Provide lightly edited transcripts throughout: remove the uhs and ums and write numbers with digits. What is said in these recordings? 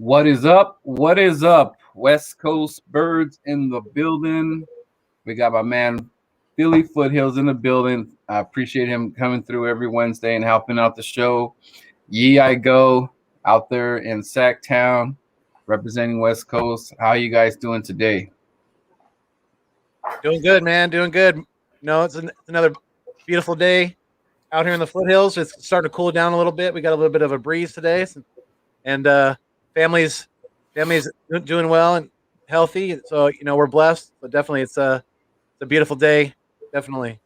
What is up? What is up? West Coast birds in the building. We got my man Philly Foothills in the building. I appreciate him coming through every Wednesday and helping out the show. Yee I go out there in Sacktown representing West Coast. How you guys doing today? Doing good, man. Doing good. It's another beautiful day out here in the foothills. It's starting to cool down a little bit. We got a little bit of a breeze today, and families doing well and healthy. So we're blessed. But definitely, it's a beautiful day. Definitely.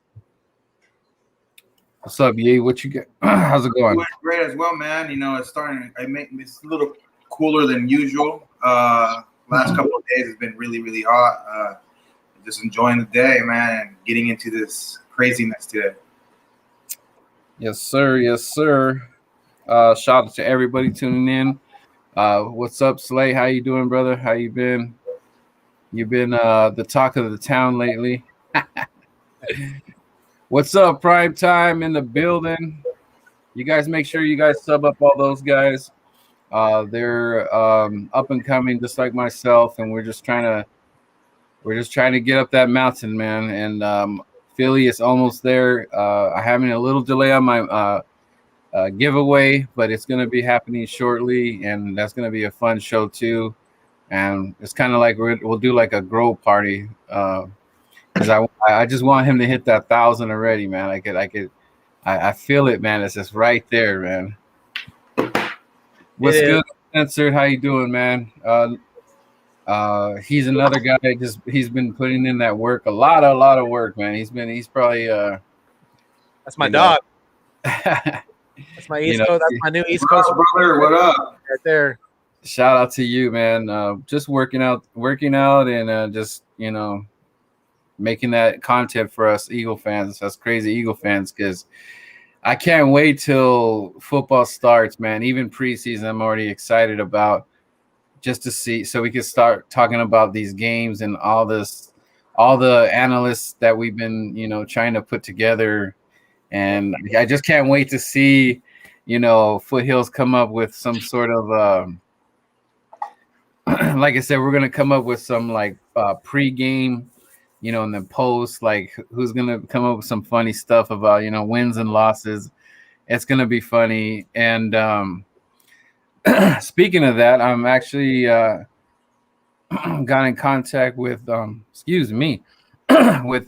What's up, Yee? What you get? How's it going? Doing great as well, man. It's starting. It's a little cooler than usual. Last couple of days has been really, really hot. Just enjoying the day, man, and getting into this craziness today. Yes, sir. Yes, sir. Shout out to everybody tuning in. What's up, Slay? How you doing, brother? How you been? You've been the talk of the town lately. What's up, Prime Time in the building? You guys make sure you guys sub up all those guys. They're up and coming, just like myself, and we're just trying to get up that mountain, man. And Philly is almost there. I'm having a little delay on my giveaway, but it's going to be happening shortly, and that's going to be a fun show too. And it's kind of like we'll do like a grow party, because I just want him to hit that 1,000 already, man. I feel it, man. It's just right there, man. What's good, Spencer? How you doing, man? He's another guy. He's been putting in that work, a lot of work, man. He's probably that's my dog. That's my East Coast. That's my new East Coast brother. What up? Right there. Shout out to you, man. Just working out, and just making that content for us Eagle fans, us crazy Eagle fans, because I can't wait till football starts, man. Even preseason, I'm already excited about, just to see, so we can start talking about these games and all the analysts that we've been, trying to put together. And I just can't wait to see, Foothills come up with some sort of, like I said, we're going to come up with some like pre-game, and then post, like who's going to come up with some funny stuff about, wins and losses. It's going to be funny. And speaking of that, I'm actually got in contact with, with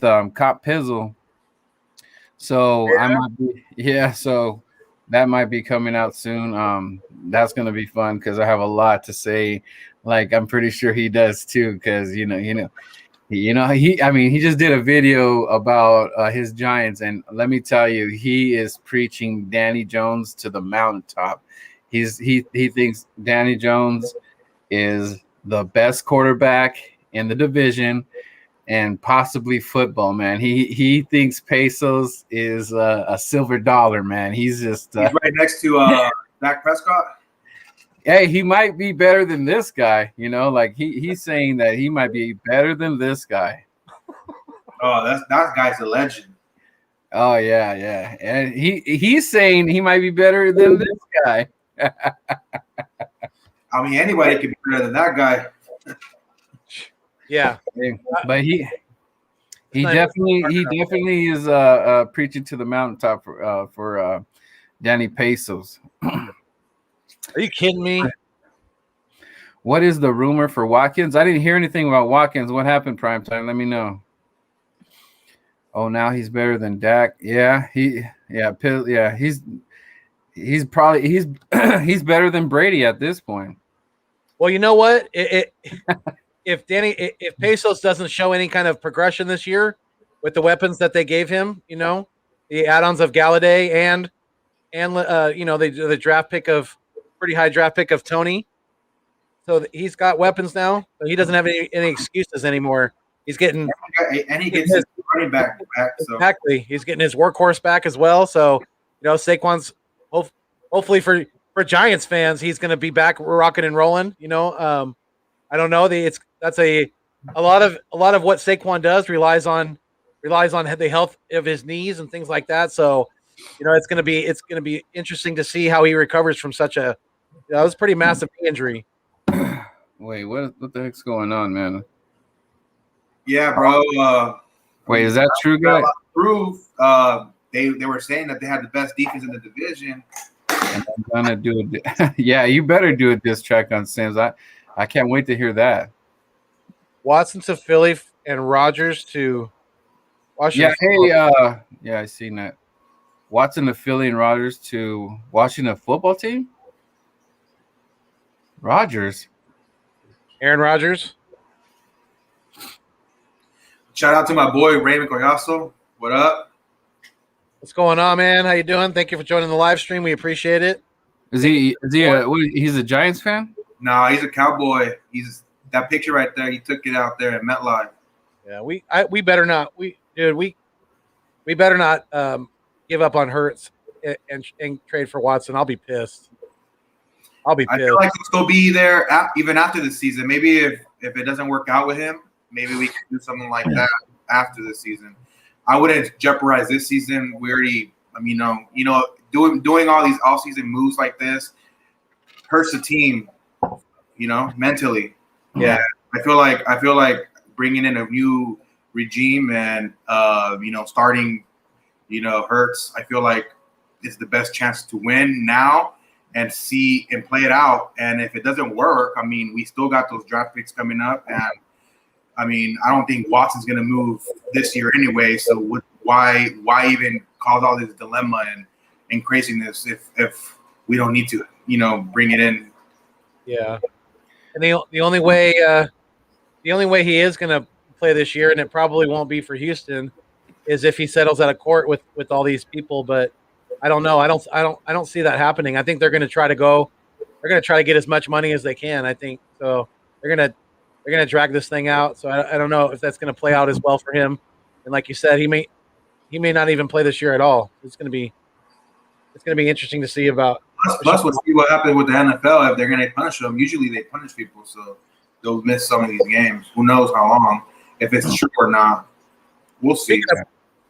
Cop Pizzle. So so that might be coming out soon. That's going to be fun because I have a lot to say. Like, I'm pretty sure he does too, because he just did a video about his Giants, and let me tell you, he is preaching Danny Jones to the mountaintop. He thinks Danny Jones is the best quarterback in the division and possibly football, man. He thinks Pesos is a silver dollar, man. He's just he's right next to Dak Prescott. Hey, he might be better than this guy, like he's saying that he might be better than this guy. Oh, that guy's a legend. Oh yeah. And he's saying he might be better than this guy. I mean, anybody could be better than that guy. Yeah. But he definitely is preaching to the mountaintop for Danny Pesos. Are you kidding me? What is the rumor for Watkins? I didn't hear anything about Watkins. What happened, Primetime? Let me know. Oh, now he's better than Dak. Yeah, he's probably he's better than Brady at this point. Well, you know what? If Pesos doesn't show any kind of progression this year with the weapons that they gave him, the add-ons of Galladay and the draft pick of pretty high draft pick of Tony. So he's got weapons now. So he doesn't have any excuses anymore. He's getting he gets his running back. So. Exactly. He's getting his workhorse back as well. So Saquon's hopefully for Giants fans, he's going to be back rocking and rolling. I don't know. That's a lot of what Saquon does relies on the health of his knees and things like that. So it's going to be interesting to see how he recovers from such a that was a pretty massive injury. Wait, what the heck's going on, man? Yeah, bro. Wait, is that true, got a guy? lot of proof. They were saying that they had the best defense in the division. And I'm gonna do it. Yeah, you better do a diss track on Sims. I can't wait to hear that. Watson to Philly and Rogers to Washington. Yeah, hey, yeah, I seen that. Watson to Philly and Rogers to Washington football team. Rogers. Aaron Rodgers. Shout out to my boy Raymond Collazo. What up? What's going on, man? How you doing? Thank you for joining the live stream. We appreciate it. He's a Giants fan? Nah, he's a Cowboy. He's that picture right there. He took it out there at MetLife. Yeah, we better not. We better not give up on Hurts and trade for Watson. I'll be pissed. I feel like he'll still be there even after the season. Maybe if it doesn't work out with him, maybe we can do something like that after the season. I wouldn't jeopardize this season. We already, doing all these off-season moves like this hurts the team, mentally. Yeah, I feel like bringing in a new regime and starting, Hurts. I feel like it's the best chance to win now and see and play it out. And if it doesn't work, we still got those draft picks coming up. And I don't think Watson's going to move this year anyway. So why even cause all this dilemma and craziness if we don't need to, bring it in? Yeah. And the only way he is going to play this year, and it probably won't be for Houston, is if he settles out of court with all these people. But I don't know. I don't see that happening. I think they're going to try to get as much money as they can. I think so. They're going to drag this thing out. So I don't know if that's going to play out as well for him. And like you said, he may not even play this year at all. It's going to be interesting to see about. Plus, we'll see what happens with the NFL if they're going to punish them. Usually they punish people, so they'll miss some of these games. Who knows how long? If it's true or not, we'll see.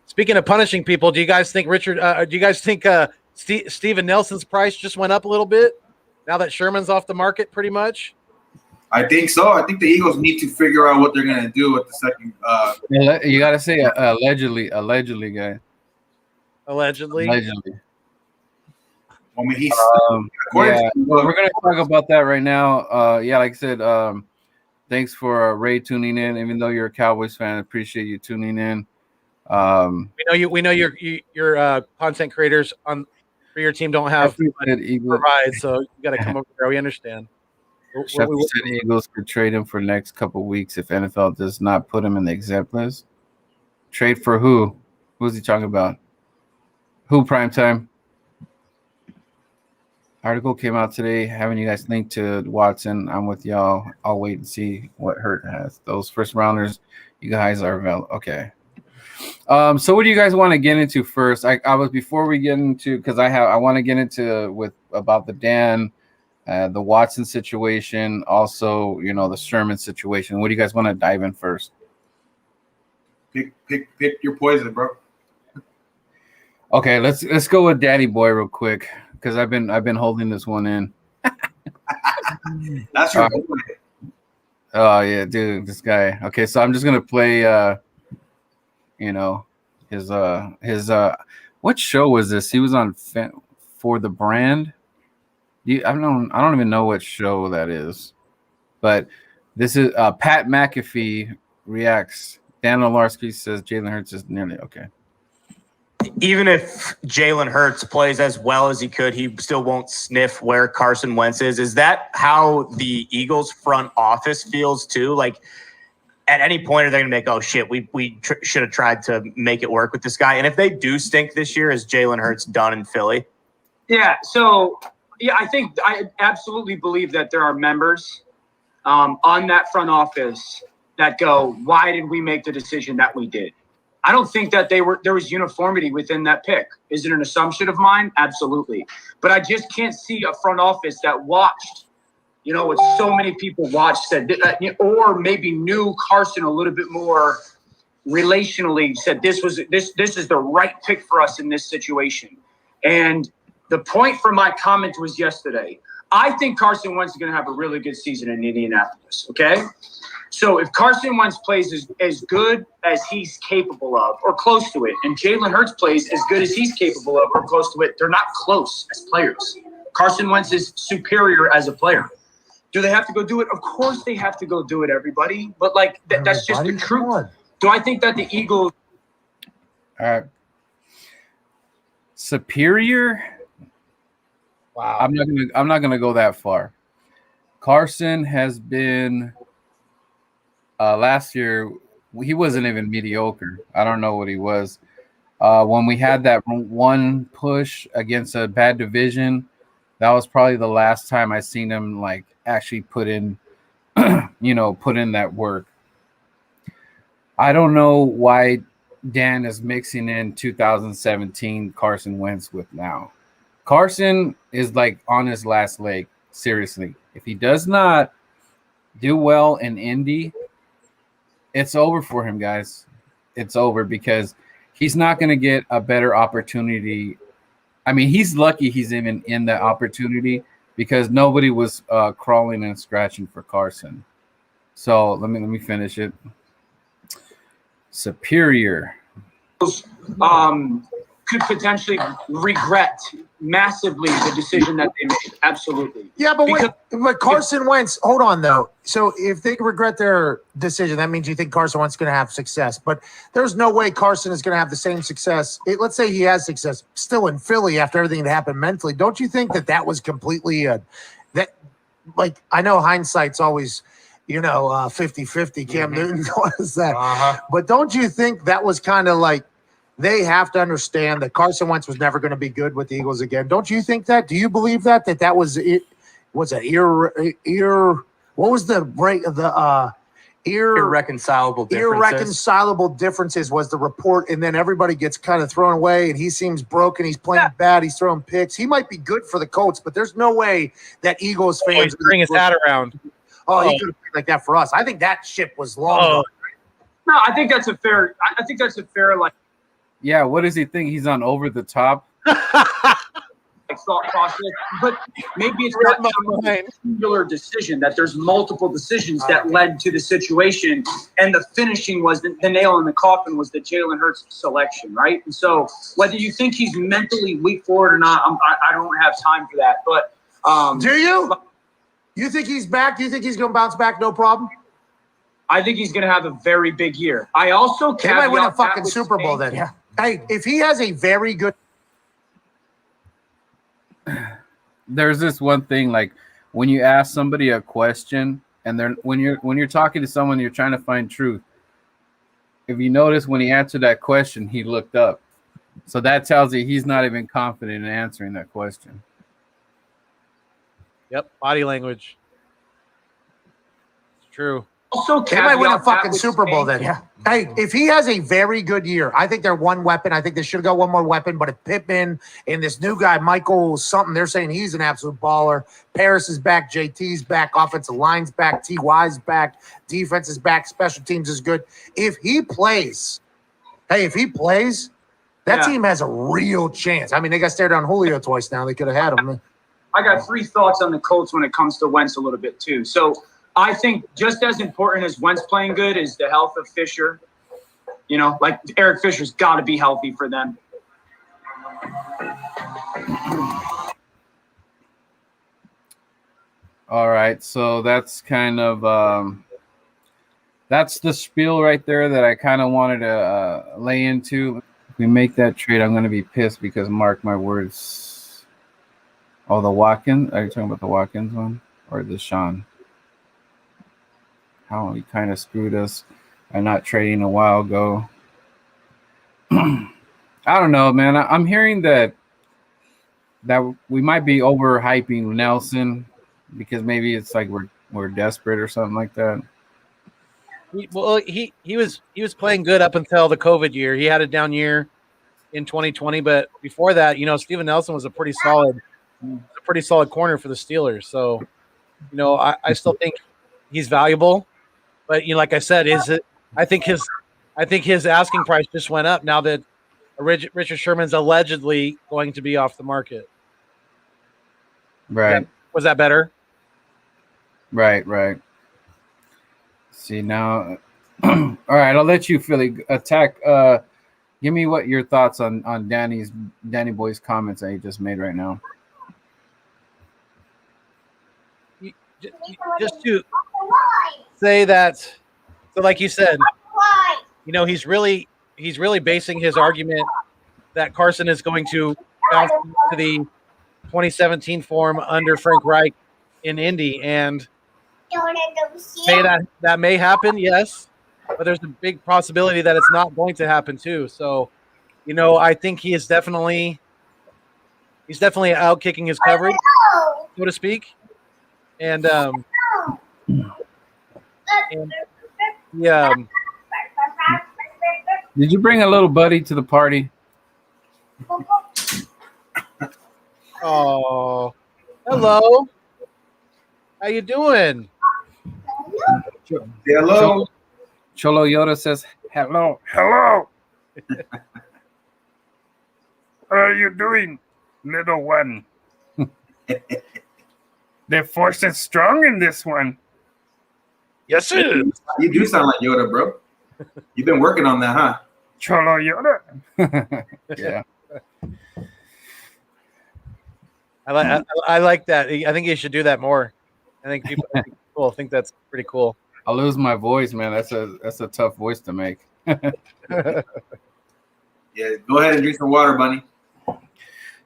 Speaking of punishing people, do you guys think Steven Nelson's price just went up a little bit now that Sherman's off the market pretty much? I think so. I think the Eagles need to figure out what they're going to do with the second. You got to say allegedly, guy. Allegedly. He's. Yeah, we're going to talk about that right now. Yeah, like I said, thanks for Ray tuning in. Even though you're a Cowboys fan, I appreciate you tuning in. We know your content creators for your team don't have provide, so you got to come over there. We understand. Said Eagles could trade him for the next couple of weeks if NFL does not put him in the exempt list. Trade for who? Who's he talking about? Who primetime? Article came out today having you guys link to Watson. I'm with y'all. I'll wait and see what Hurt has. Those first rounders, you guys are available. Okay. So what do you guys want to get into first? I was before we get into because I want to get into about the Dan, the Watson situation, also the Sherman situation. What do you guys want to dive in first? Pick your poison, bro. Okay, let's go with Daddy Boy real quick because I've been holding this one in. That's your boy. Oh yeah, dude, this guy. Okay, so I'm just gonna play. His what show was this? He was on For the Brand. I don't even know what show that is, but this is Pat McAfee reacts. Dan Olarski says Jalen Hurts is nearly okay. Even if Jalen Hurts plays as well as he could, he still won't sniff where Carson Wentz is. Is that how the Eagles front office feels too? Like at any point are they going to make, oh shit, we should have tried to make it work with this guy? And if they do stink this year, is Jalen Hurts done in Philly? Yeah. So I absolutely believe that there are members on that front office that go, why did we make the decision that we did? I don't think that there was uniformity within that pick. Is it an assumption of mine? Absolutely. But I just can't see a front office that watched, what so many people watched, said, or maybe knew Carson a little bit more relationally, said this is the right pick for us in this situation. And the point for my comment was yesterday, I think Carson Wentz is going to have a really good season in Indianapolis, okay? So if Carson Wentz plays as good as he's capable of or close to it, and Jalen Hurts plays as good as he's capable of or close to it, they're not close as players. Carson Wentz is superior as a player. Do they have to go do it? Of course they have to go do it, everybody. But, like, that's just the truth. Do I think that the Eagles – All right. Superior? Wow. I'm not gonna go that far. Carson has been last year, he wasn't even mediocre. I don't know what he was. When we had that one push against a bad division, that was probably the last time I seen him like actually put in that work. I don't know why Dan is mixing in 2017 Carson Wentz with now. Carson is like on his last leg. Seriously, if he does not do well in Indy, it's over for him, guys. It's over because he's not going to get a better opportunity. I mean, he's lucky he's even in the opportunity because nobody was crawling and scratching for Carson. So let me finish it. Superior. could potentially regret massively the decision that they made. Absolutely. Yeah, but Carson Wentz, hold on though. So if they regret their decision, that means you think Carson Wentz is going to have success. But there's no way Carson is going to have the same success. Let's say he has success still in Philly after everything that happened mentally. Don't you think that was completely I know hindsight's always 50-50. Cam Newton was that. But don't you think that was kind of like they have to understand that Carson Wentz was never going to be good with the Eagles again? Don't you think that? Do you believe that was it? What's that? What was the break of the irreconcilable differences? Irreconcilable differences was the report, and then everybody gets kind of thrown away, and he seems broken. He's playing bad. He's throwing picks. He might be good for the Colts, but there's no way that Eagles fans bring his hat around. He could have played like that for us. I think that ship was long gone. No, I think that's a fair. Yeah, what does he think? He's on Over the Top? Thought process, but maybe it's not a singular decision, that there's multiple decisions that led to the situation, and the finishing was the nail in the coffin was the Jalen Hurts selection, right? And so whether you think he's mentally weak for it or not, I don't have time for that. But do you? You think he's back? Do you think he's going to bounce back? No problem. I think he's going to have a very big year. I also they might win a fucking Super Bowl then. Yeah. Hey, if he has a very good. There's this one thing, like when you ask somebody a question and when you're talking to someone, you're trying to find truth. If you notice, when he answered that question, he looked up. So that tells you he's not even confident in answering that question. Yep, body language. It's true. Also, they might win a fucking Super Bowl then. Yeah. Hey, if he has a very good year, I think they're one weapon. I think they should have got one more weapon. But if Pittman and this new guy, Michael something, they're saying he's an absolute baller. Paris is back. JT's back. Offensive line's back. TY's back. Defense is back. Special teams is good. If he plays, that team has a real chance. I mean, they got stared down Julio twice now. They could have had him. I got 3 thoughts on the Colts when it comes to Wentz a little bit too. So I think just as important as Wentz playing good is the health of Fisher. Like Eric Fisher's got to be healthy for them. All right, so that's kind of that's the spiel right there that I kind of wanted to lay into. If we make that trade, I'm going to be pissed because mark my words. Oh, the Watkins? Are you talking about the Watkins one or the Sean? How he kind of screwed us by not trading a while ago. I don't know, man. I'm hearing that we might be overhyping Nelson because maybe it's like we're desperate or something like that. Well, he was playing good up until the COVID year. He had a down year in 2020, but before that, Steven Nelson was a pretty solid corner for the Steelers. So, I still think he's valuable. But like I said, I think his asking price just went up now that Richard Sherman's allegedly going to be off the market. Right. Was that better? Right. See now. All right, I'll let you, Philly, attack. Give me what your thoughts on Danny Boy's comments that he just made right now. Just to say that, so like you said, he's really basing his argument that Carson is going to bounce to the 2017 form under Frank Reich in Indy, and say that may happen, yes, but there's a big possibility that it's not going to happen too. So, I think he's definitely out kicking his coverage, so to speak, and yeah. Did you bring a little buddy to the party? Oh, hello. How you doing? Hello. Cholo Yoda says, hello. How are you doing, little one? The force is strong in this one. Yes, it is. You do sound like Yoda, bro. You've been working on that, huh? Cholo Yoda. Yeah. I like that. I think you should do that more. I think people think that's pretty cool. I'll lose my voice, man. That's a tough voice to make. Yeah, go ahead and drink some water, Bunny.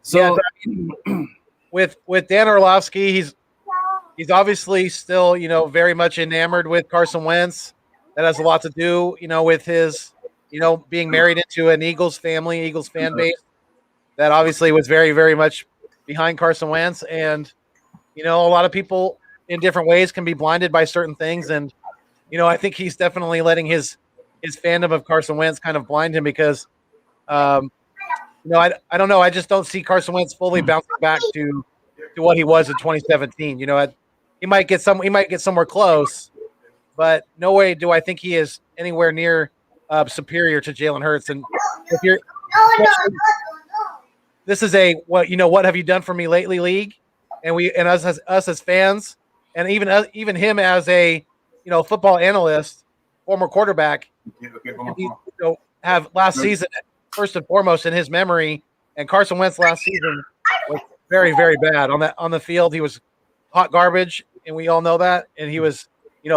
So with Dan Orlovsky, he's obviously still, very much enamored with Carson Wentz. That has a lot to do, with his, being married into an Eagles family, Eagles fan base that obviously was very, very much behind Carson Wentz. And, a lot of people in different ways can be blinded by certain things. And, I think he's definitely letting his fandom of Carson Wentz kind of blind him because, I don't know. I just don't see Carson Wentz fully bouncing back to what he was in 2017. He might get somewhere close, but no way do I think he is anywhere near superior to Jalen Hurts. And if you're, this is a what have you done for me lately league, and us as fans, and even him as a football analyst, former quarterback, have last season first and foremost in his memory. And Carson Wentz last season was very, very bad on the field. He was hot garbage, and we all know that. And he was,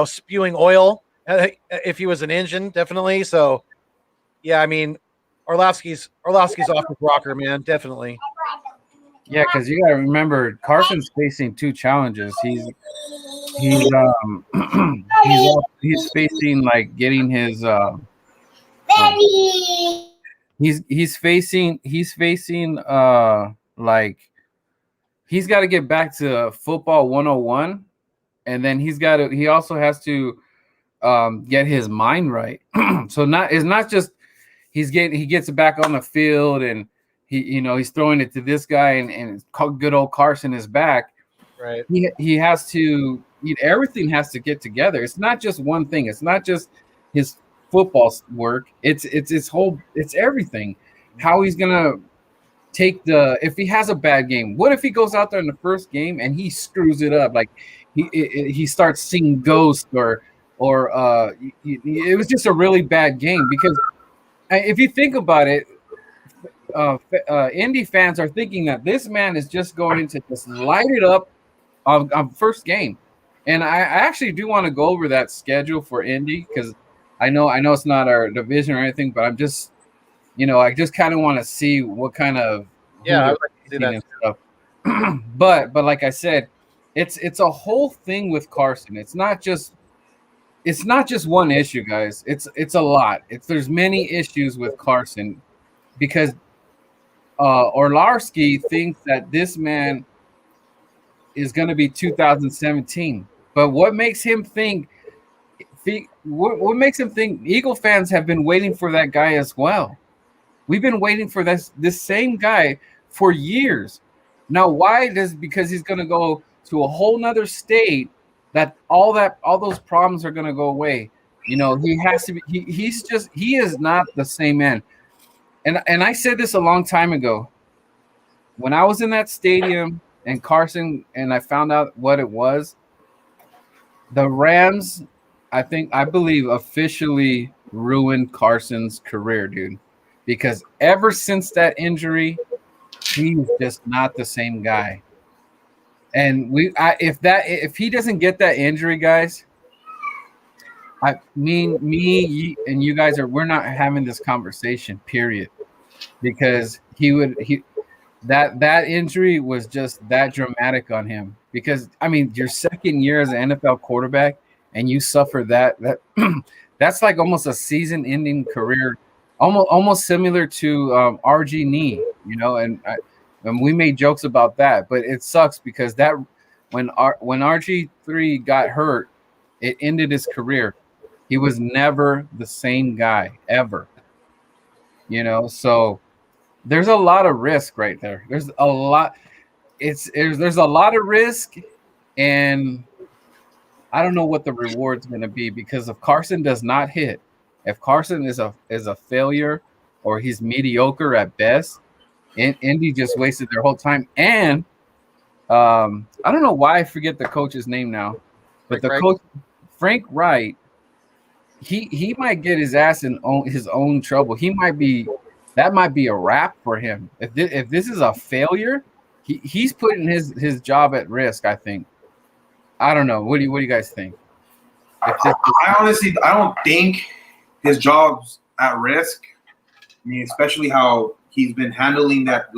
spewing oil if he was an engine, definitely. So, yeah, I mean, Orlovsky's off his rocker, man, definitely. yeah, because you got to remember, Carson's facing two challenges. He's facing like getting his he's facing like he's got to get back to football 101, and then he also has to get his mind right. So it's not just he gets it back on the field and he's throwing it to this guy and good old Carson is back. Right. He has to everything has to get together. It's not just one thing. It's not just his football work. It's everything. How he's gonna take if he has a bad game. What if he goes out there in the first game and he screws it up? Like he starts seeing ghosts or it was just a really bad game. Because if you think about it, Indy fans are thinking that this man is just going to just light it up on first game. And I actually do want to go over that schedule for Indy because I know it's not our division or anything, but I'm just, I just kind of want to see what kind of I would like to see that stuff. but like I said, it's a whole thing with Carson. It's not just one issue, guys. It's a lot. There's many issues with Carson because Orlovsky thinks that this man is going to be 2017. But what makes him think? What makes him think Eagle fans have been waiting for that guy as well? We've been waiting for this same guy for years. Now, why? Because he's going to go to a whole nother state that all those problems are going to go away. He has to be. He is not the same man. And I said this a long time ago. When I was in that stadium and Carson, and I found out what it was. The Rams, I believe, officially ruined Carson's career, dude. Because ever since that injury, he's just not the same guy. And if he doesn't get that injury, guys, and you guys we're not having this conversation, period. Because that injury was just that dramatic on him. Because I mean, your second year as an NFL quarterback, and you suffer that that's like almost a season-ending career, almost similar to RG knee, and we made jokes about that, but it sucks because that when RG3 got hurt, it ended his career. He was never the same guy ever, so there's a lot of risk right there. There's a lot. There's a lot of risk, and I don't know what the reward's going to be, because if Carson does not hit, if Carson is a failure or he's mediocre at best, Indy just wasted their whole time. And I don't know why I forget the coach's name now, but coach Frank Wright, he might get his ass in his own trouble. That might be a wrap for him. If this is a failure, he's putting his job at risk, I think. I don't know. What do you guys think? I honestly, I don't think his job's at risk. I mean, especially how he's been handling that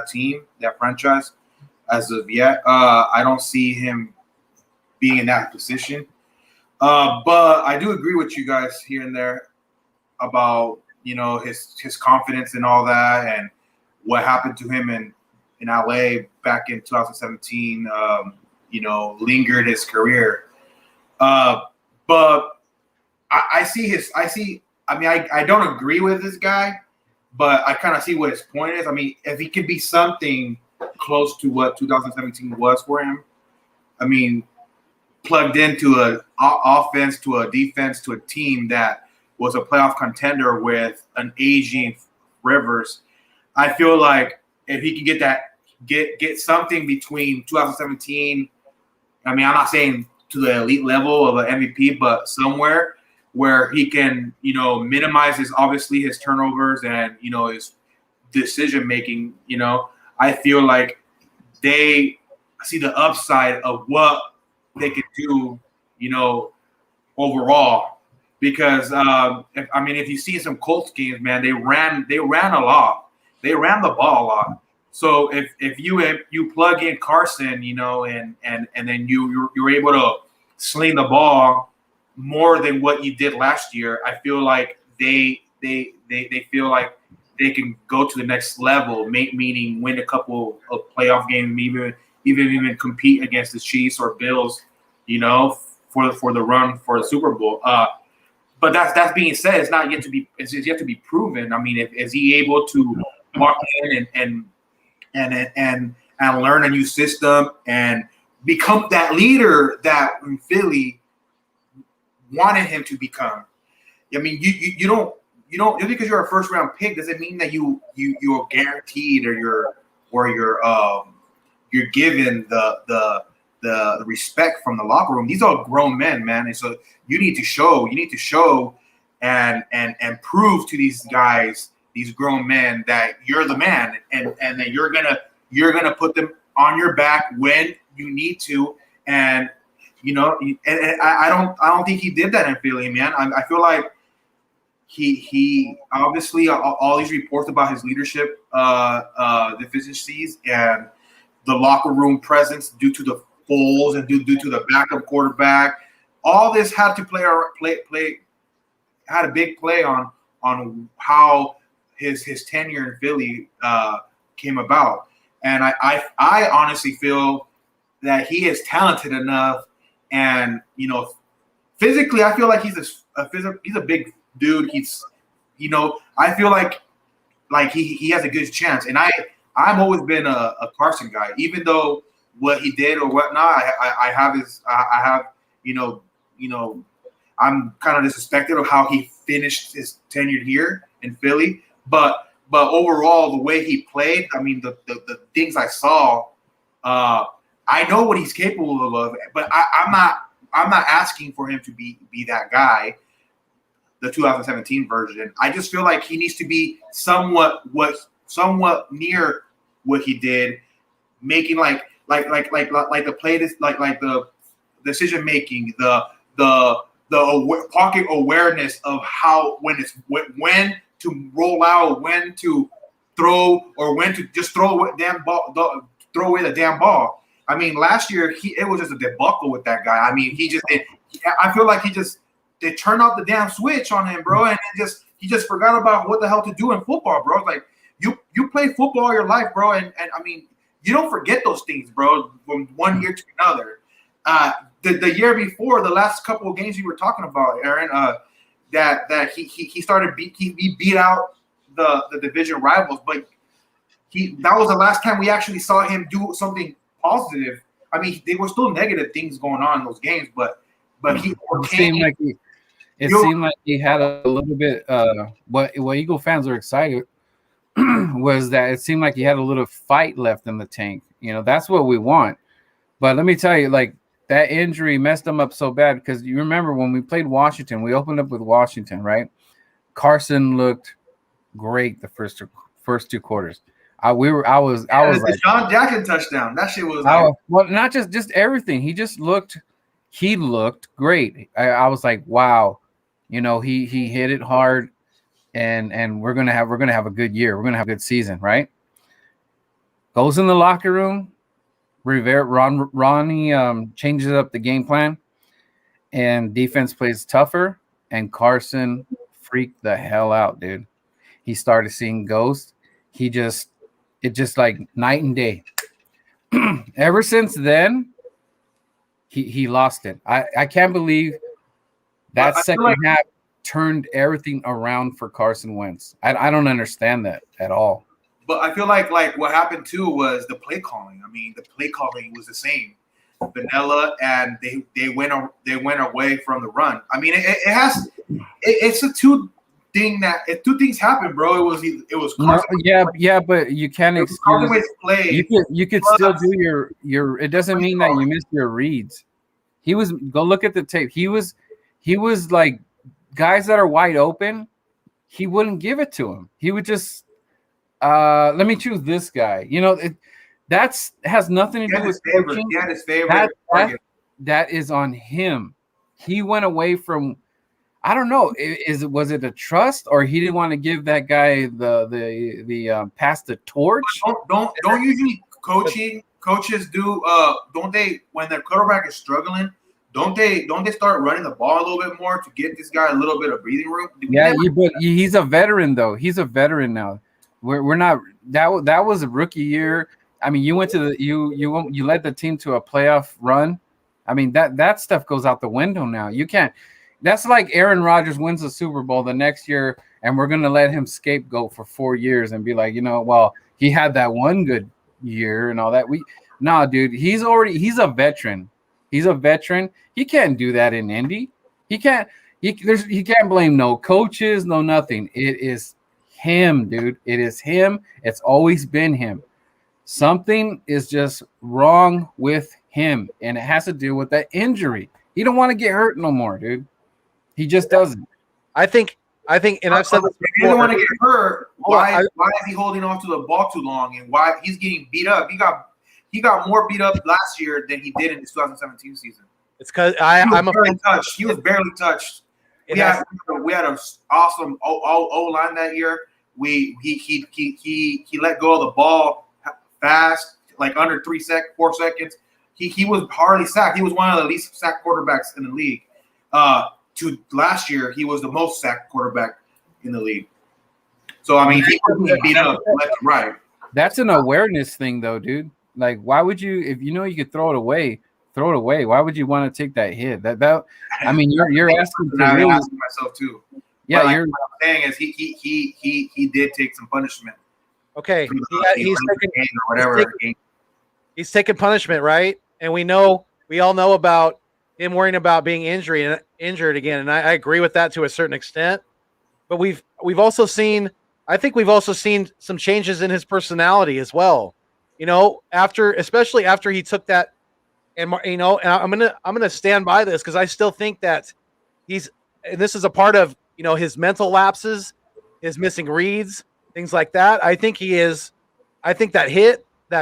team, that franchise, as of yet. I don't see him being in that position. But I do agree with you guys here and there about his confidence and all that, and what happened to him in LA back in 2017. Lingered his career. But I don't agree with this guy, but I kind of see what his point is. I mean, if he could be something close to what 2017 was for him, I mean, plugged into an offense, to a defense, to a team that was a playoff contender with an aging Rivers, I feel like if he can get something between 2017, I mean, I'm not saying to the elite level of an MVP, but somewhere where he can, minimize his turnovers and, his decision making, I feel like they see the upside of what they could do, overall. Because if you see some Colts games, man, they ran a lot. They ran the ball a lot. So if you plug in Carson, and then you're able to sling the ball more than what you did last year, I feel like they feel like they can go to the next level, meaning win a couple of playoff games, even compete against the Chiefs or Bills, for the run for the Super Bowl. But that's being said, it's yet to be proven. I mean, is he able to walk in and learn a new system and become that leader that Philly wanted him to become? I mean, you don't just because you're a first round pick doesn't mean that you're guaranteed or you're given the respect from the locker room. These are grown men, man, and so you need to show and prove to these guys, these grown men, that you're the man, and that you're gonna put them on your back when you need to. And I don't think he did that in Philly, man. I feel like he obviously, all these reports about his leadership deficiencies and the locker room presence due to the Foles and due to the backup quarterback, all this had to had a big play on how his tenure in Philly came about. And I honestly feel that he is talented enough, and physically, I feel like he's a big dude. I feel like he has a good chance. And I've always been a Carson guy, even though what he did or whatnot, I'm kind of disrespected of how he finished his tenure here in Philly, but overall, the way he played, I mean, the things I saw, I know what he's capable of, but I'm not asking for him to be that guy, the 2017 version. I just feel like he needs to be somewhat near what he did, making like the play this like the decision making, the pocket awareness of how when to roll out, when to throw, or when to just throw away the damn ball. I mean, last year it was just a debacle with that guy. I mean, I feel like they turned off the damn switch on him, bro, and he just forgot about what the hell to do in football, bro. Like you play football all your life, bro, and I mean, you don't forget those things, bro, from one year to another. The year before, the last couple of games you were talking about, Aaron, that he started he beat out the division rivals, but that was the last time we actually saw him do something positive. I mean, there were still negative things going on in those games, but he seemed like he had a little bit. What Eagle fans are excited was that it seemed like he had a little fight left in the tank. You know, that's what we want. But let me tell you, like, that injury messed him up so bad, because you remember when we played Washington, we opened up with Washington, right? Carson looked great the first two quarters. I was like, Sean Jackson touchdown. That shit was well, not just everything. He looked great. I was like, wow, you know, he hit it hard, and we're gonna have a good year. We're gonna have a good season, right? Goes in the locker room. Ronnie changes up the game plan, and defense plays tougher, and Carson freaked the hell out, dude. He started seeing ghosts. It just like night and day. Ever since then, he lost it. I can't believe that second half turned everything around for Carson Wentz. I don't understand that at all. But I feel like what happened too was the play calling. I mean, the play calling was the same, vanilla, and they went away from the run. I mean, it's a two things happened, bro. It was Carson. Yeah, but you can't excuse. You could still do your. It doesn't mean that you missed your reads. Go look at the tape. He was like, guys that are wide open, he wouldn't give it to him. He would just. Let me choose this guy. You know, has nothing to do with coaching. He had his favorite. That is on him. He went away from. I don't know. Was it a trust, or he didn't want to give that guy the pass the torch? Don't usually coaches do. Don't they, when their quarterback is struggling? Don't they start running the ball a little bit more to get this guy a little bit of breathing room? Yeah, but he's a veteran though. He's a veteran now. We're not that was a rookie year. I mean, you went to you led the team to a playoff run. I mean, that stuff goes out the window now. You can't. That's like Aaron Rodgers wins the Super Bowl the next year, and we're gonna let him scapegoat for 4 years and be like, you know, well, he had that one good year and all that. Dude, he's a veteran. He's a veteran. He can't do that in Indy. He can't blame no coaches, no nothing. It is him, dude. It is him. It's always been him. Something is just wrong with him, and it has to do with that injury. He don't want to get hurt no more, dude. He just doesn't. I think, and I've said this before. If he doesn't want to get hurt, why is he holding on to the ball too long, and why he's getting beat up? He got more beat up last year than he did in the 2017 season. It's because He was barely touched. We had an awesome O line that year. He let go of the ball fast, like under 4 seconds. He was hardly sacked. He was one of the least sacked quarterbacks in the league. To last year, he was the most sacked quarterback in the league. So I mean, he was beat up left and right. That's an awareness thing, though, dude. Like, why would you, if you know you could throw it away? Throw it away. Why would you want to take that hit? I mean, you're asking. I'm asking myself too. Yeah, what I'm saying is he did take some punishment. Okay, he's taking punishment, right? And we all know about him worrying about being injured again, and I agree with that to a certain extent. But we've also seen, I think we've also seen some changes in his personality as well. especially after he took that, and and I'm gonna stand by this because I still think that and this is a part of his mental lapses, his missing reads, things like that. I think that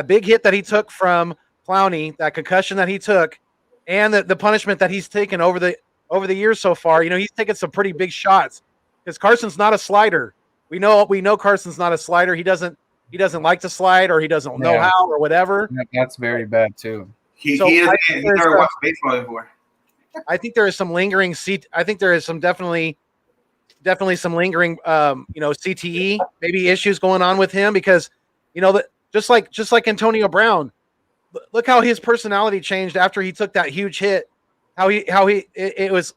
big hit that he took from Clowney, that concussion that he took, and the punishment that he's taken over the years so far. He's taken some pretty big shots because Carson's not a slider. We know Carson's not a slider. He doesn't like to slide, or he doesn't know how, or whatever. That's very bad too. He's never watched baseball before. I think there is some lingering I think there is some definitely some lingering CTE maybe issues going on with him because that just like Antonio Brown. Look how his personality changed after he took that huge hit. It's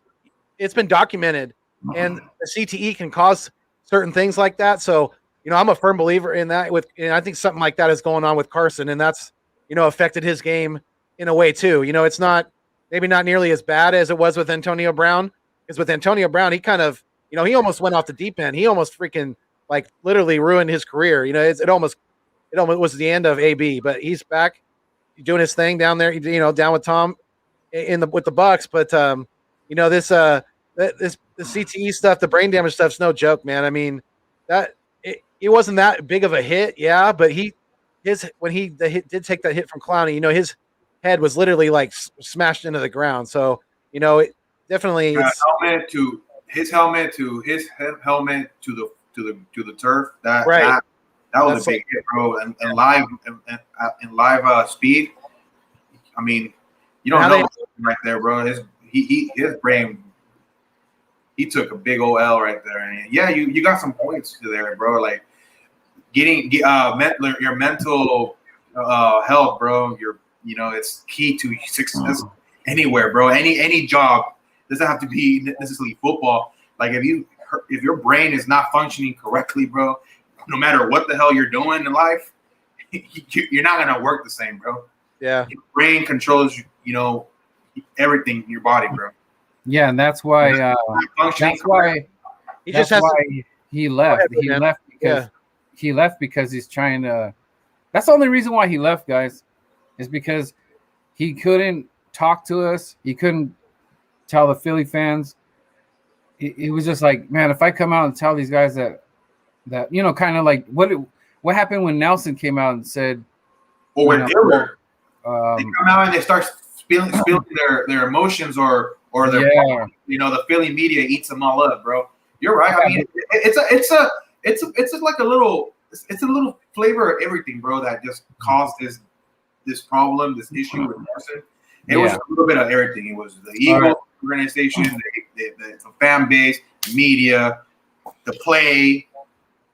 been documented, and the CTE can cause certain things like that. So I'm a firm believer in that. And I think something like that is going on with Carson, and that's affected his game in a way too. It's maybe not nearly as bad as it was with Antonio Brown. Because with Antonio Brown, he kind of he almost went off the deep end. He almost freaking literally ruined his career. It almost was the end of AB, but he's back doing his thing down there. Down with Tom with the Bucks. But this the CTE stuff, the brain damage stuff's no joke, man. I mean, it wasn't that big of a hit, yeah, but when he did take that hit from Clowney, his head was literally smashed into the ground. So it definitely his helmet to the turf. That was a big hit, bro. And live speed. I mean, you don't know right there, bro. His brain. He took a big old L right there, and you got some points to there, bro. Like getting your mental health, bro. It's key to success anywhere, bro. Any job doesn't have to be necessarily football. Like if your brain is not functioning correctly, bro, no matter what the hell you're doing in life, you're not gonna work the same, bro. Yeah, your brain controls everything in your body, bro. Yeah, and that's why he left. He left because he's trying to. That's the only reason why he left, guys, is because he couldn't talk to us. He couldn't tell the Philly fans. He was just like, man, if I come out and tell these guys that kind of like what happened when Nelson came out and said, or when they come out and they start spilling their emotions or their the Philly media eats them all up, bro. You're right. I mean, it's like a little flavor of everything, bro, that just caused this problem, this issue with Carson. It was a little bit of everything. It was the Eagles organization, the fan base, the media, the play,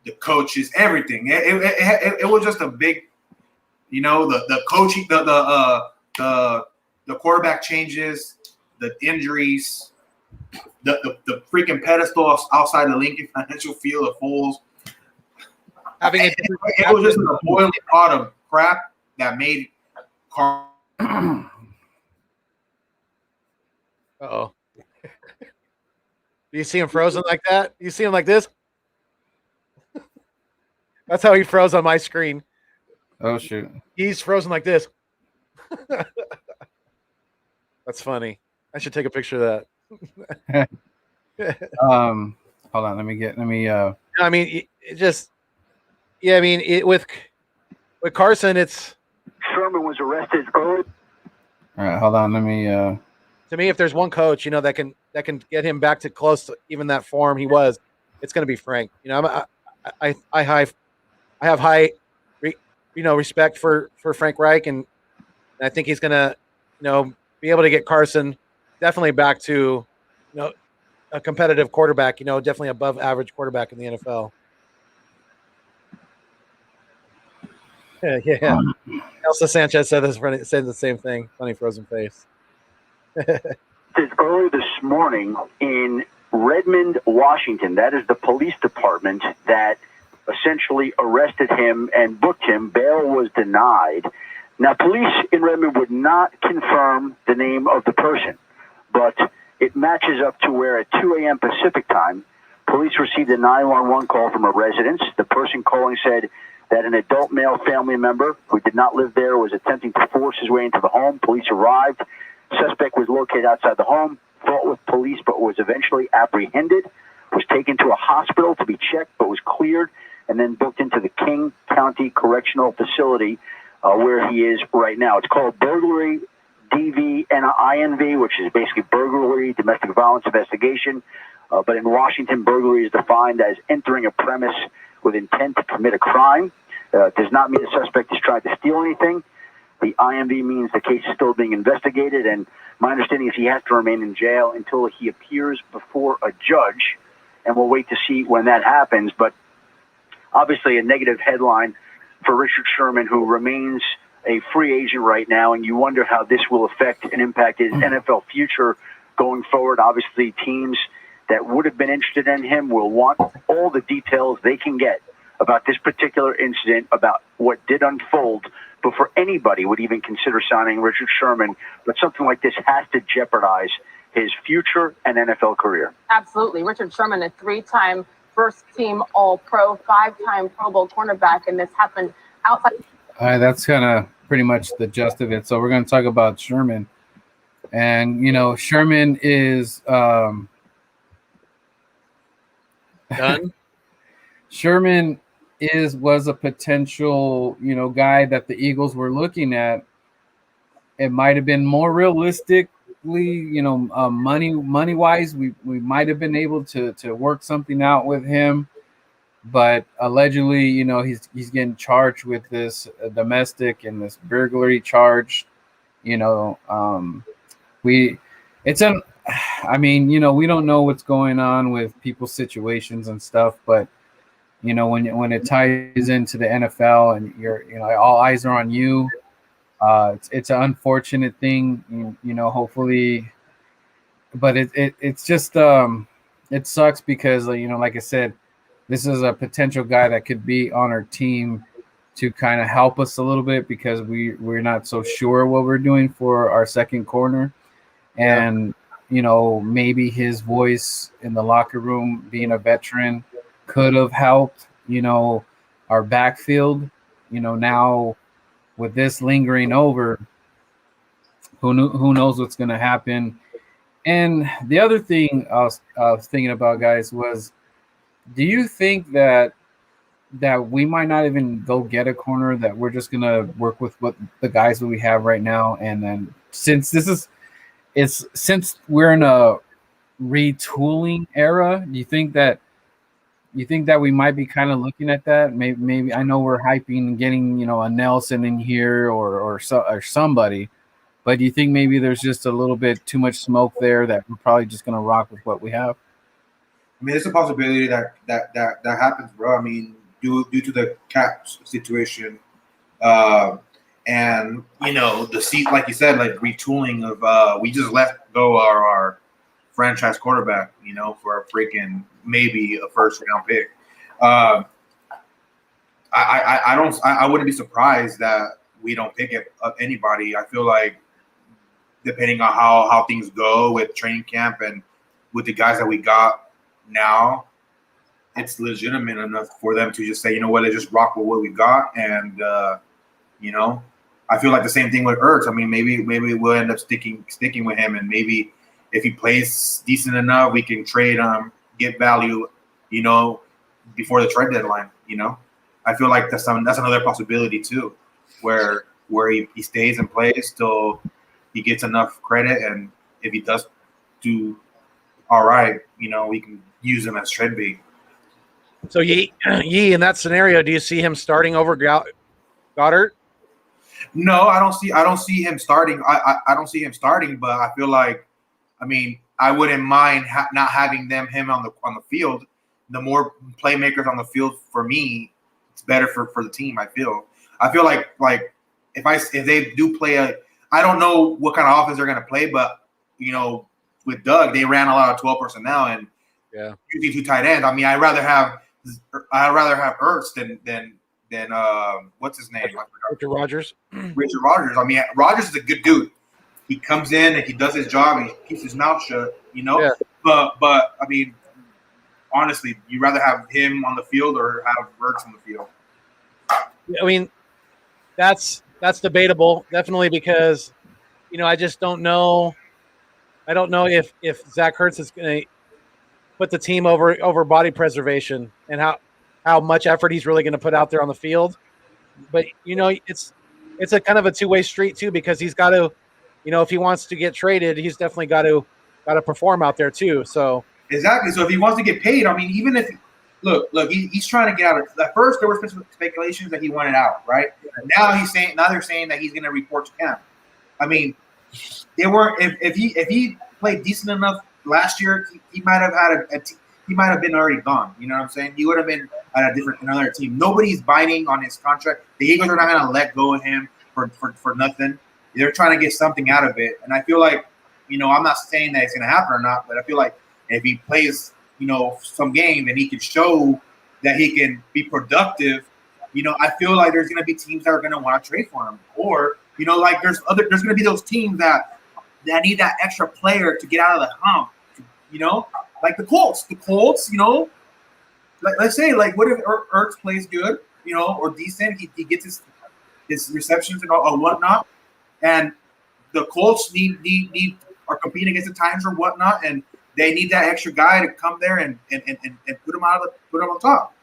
the coaches, everything. It was just a big, the coaching, the quarterback changes, the injuries, the freaking pedestal outside the Lincoln Financial Field of fools. It was just a boiling pot of crap that made Uh-oh. Do you see him frozen like that? You see him like this? That's how he froze on my screen. Oh, shoot. He's frozen like this. That's funny. I should take a picture of that. Hold on. Let me. I mean, with Carson, it's. Sherman was arrested early. All right, hold on. Let me. To me, if there's one coach, that can get him back to close to even that form he was, it's going to be Frank. I have high, respect for Frank Reich, and I think he's going to, be able to get Carson definitely back to, a competitive quarterback. Definitely above average quarterback in the NFL. Yeah. Elsa Sanchez said the same thing. Funny frozen face. Early this morning in Redmond, Washington, that is the police department that essentially arrested him and booked him. Bail was denied. Now, police in Redmond would not confirm the name of the person, but it matches up to where at 2 a.m. Pacific time, Police received a 911 call from a residence. The person calling said that an adult male family member who did not live there was attempting to force his way into the home. Police arrived. Suspect was located outside the home, fought with police, but was eventually apprehended, was taken to a hospital to be checked, but was cleared, and then booked into the King County Correctional Facility, where he is right now. It's called burglary DVNINV, which is basically burglary, domestic violence investigation. But in Washington, burglary is defined as entering a premise with intent to commit a crime. Does not mean the suspect is trying to steal anything. The IMV means the case is still being investigated, and my understanding is he has to remain in jail until he appears before a judge, and we'll wait to see when that happens. But obviously a negative headline for Richard Sherman, who remains a free agent right now, and you wonder how this will affect and impact his NFL future going forward. Obviously, teams that would have been interested in him will want all the details they can get about this particular incident, about what did unfold before anybody would even consider signing Richard Sherman. But something like this has to jeopardize his future and NFL career. Absolutely. Richard Sherman, a 3-time first-team All-Pro, 5-time Pro Bowl cornerback, and this happened outside. All right, that's kind of pretty much the gist of it. So we're going to talk about Sherman. And, you know, Sherman is Done. Sherman was a potential, you know, guy that the Eagles were looking at. It might have been more realistically, you know, money wise, we might have been able to work something out with him. But allegedly, you know, he's getting charged with this domestic and this burglary charge. You know, I mean, you know, we don't know what's going on with people's situations and stuff, but you know, when it ties into the NFL and you know, all eyes are on you, it's an unfortunate thing, you know, hopefully, but it's just it sucks because, you know, like I said, this is a potential guy that could be on our team to kind of help us a little bit because we're not so sure what we're doing for our second corner. And, you know, maybe his voice in the locker room, being a veteran, could have helped, you know, our backfield. You know, now with this lingering over, who knows what's going to happen. And the other thing I was thinking about, guys, was, do you think that we might not even go get a corner, that we're just going to work with what the guys that we have right now? And then since we're in a retooling era, do you think that we might be kind of looking at that? Maybe I know we're hyping getting, you know, a Nelson in here or somebody, but do you think maybe there's just a little bit too much smoke there that we're probably just going to rock with what we have? I mean, it's a possibility that happens, bro. I mean, due to the cap situation, and you know, the seat, like you said, like retooling of we just let go our franchise quarterback, you know, for a freaking maybe a first round pick. I wouldn't be surprised that we don't pick up anybody. I feel like depending on how things go with training camp and with the guys that we got now, it's legitimate enough for them to just say, you know what, let's just rock with what we got. And you know, I feel like the same thing with Ertz. I mean, maybe we'll end up sticking with him, and maybe if he plays decent enough, we can trade get value, you know, before the trade deadline. You know, I feel like that's another possibility too, where he stays and plays till he gets enough credit, and if he does do all right, you know, we can use him as trade bait. So Yee, in that scenario, do you see him starting over Goddard? No, I don't see him starting. I don't see him starting, but I feel like, I mean, I wouldn't mind not having him on the field. The more playmakers on the field for me, it's better for the team. I feel like if they do play I don't know what kind of offense they're going to play, but you know, with Doug, they ran a lot of 12 personnel and usually 2 tight ends. I mean, I'd rather have Ertz than what's his name? Richard Rodgers. Richard Rodgers. I mean, Rodgers is a good dude. He comes in and he does his job and he keeps his mouth shut, you know. Yeah. But I mean, honestly, you rather have him on the field or have Ertz on the field? I mean, that's debatable, definitely, because I just don't know. I don't know if Zach Ertz is going to put the team over body preservation and how much effort he's really going to put out there on the field. But it's a kind of a two-way street too, because he's got to, if he wants to get traded, he's definitely got to perform out there too. So exactly. So if he wants to get paid, I mean, even if look, he's trying to get out of. At first, there were speculations that he wanted out, right? Now they're saying that he's going to report to camp. I mean, they were if he played decent enough last year, he might have had he might have been already gone. You know what I'm saying? He would have been at another team. Nobody's biting on his contract. The Eagles are not going to let go of him for nothing. They're trying to get something out of it, and I feel like, I'm not saying that it's going to happen or not, but I feel like if he plays, some game and he can show that he can be productive, I feel like there's going to be teams that are going to want to trade for him, or like there's going to be those teams that need that extra player to get out of the hump, like the Colts. The Colts, like let's say, like, what if Ertz plays good, or decent, he gets his receptions and all, or whatnot, and the Colts are competing against the Titans or whatnot, and they need that extra guy to come there and put him on top.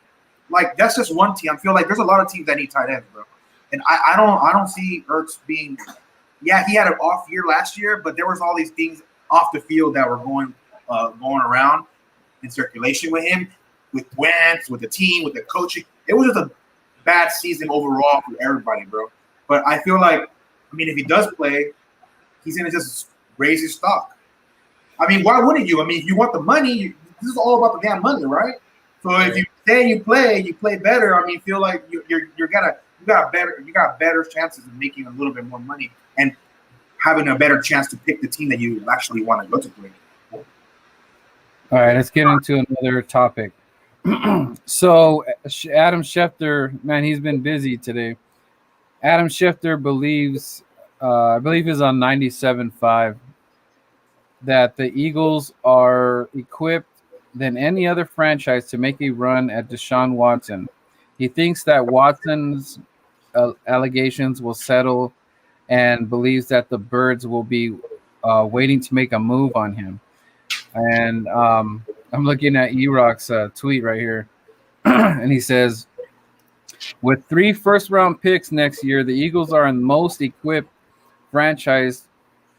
Like, that's just one team. I feel like there's a lot of teams that need tight ends, bro. And I don't see Ertz being. Yeah, he had an off year last year, but there was all these things off the field that were going around in circulation with him, with Wentz, with the team, with the coaching. It was just a bad season overall for everybody, bro. But I feel like, if he does play, he's gonna just raise his stock. Why wouldn't you? If you want the money, this is all about the damn money, right? So if you say you play better. Feel like you got better chances of making a little bit more money and having a better chance to pick the team that you actually want to go to play. All right, let's get into another topic. So Adam Schefter, man, he's been busy today. Adam Schefter believes, I believe he's on 97.5, that the Eagles are equipped than any other franchise to make a run at Deshaun Watson. He thinks that Watson's allegations will settle and believes that the Birds will be waiting to make a move on him. And I'm looking at E-Rock's tweet right here, and he says, with 3 first-round picks next year, the Eagles are the most equipped franchise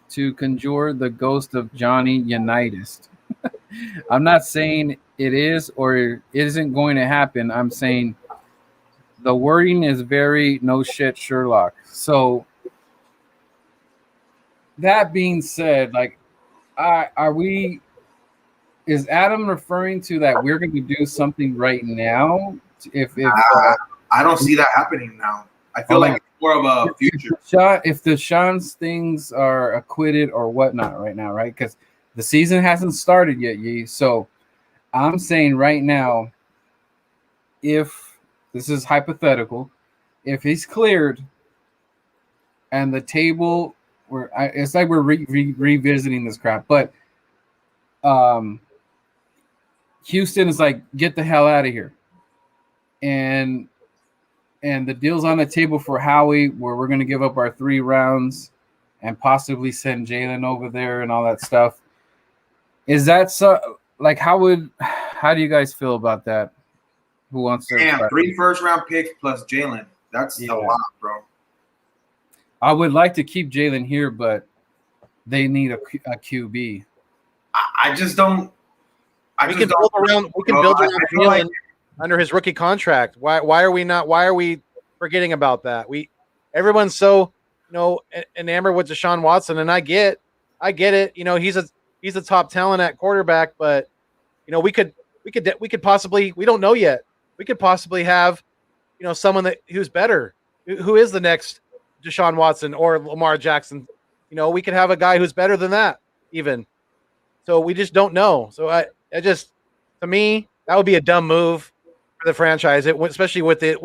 to conjure the ghost of Johnny Unitas. I'm not saying it is or it isn't going to happen. I'm saying the wording is very no shit Sherlock. So that being said, like, is Adam referring to that we're going to do something right now? I don't see that happening now. I feel like it's more of a future. If Deshaun's things are acquitted or whatnot right now, right? Because the season hasn't started yet, Yee. So I'm saying right now, if this is hypothetical, if he's cleared and the table, it's like we're revisiting this crap, but Houston is like, get the hell out of here. And the deal's on the table for Howie, where we're going to give up our 3 rounds and possibly send Jalen over there and all that stuff. Is that so? Like, how do you guys feel about that? Who wants to? Damn, 3 first-round picks plus Jalen. That's a lot, bro. I would like to keep Jalen here, but they need a QB. I just don't. We can build around Jalen under his rookie contract. Why are we forgetting about that? Everyone's so enamored with Deshaun Watson, and I get it. He's a top talent at quarterback, but we could possibly, we don't know yet. We could possibly have someone who's better. Who is the next Deshaun Watson or Lamar Jackson? We could have a guy who's better than that even. So we just don't know. So to me, that would be a dumb move for the franchise, especially with the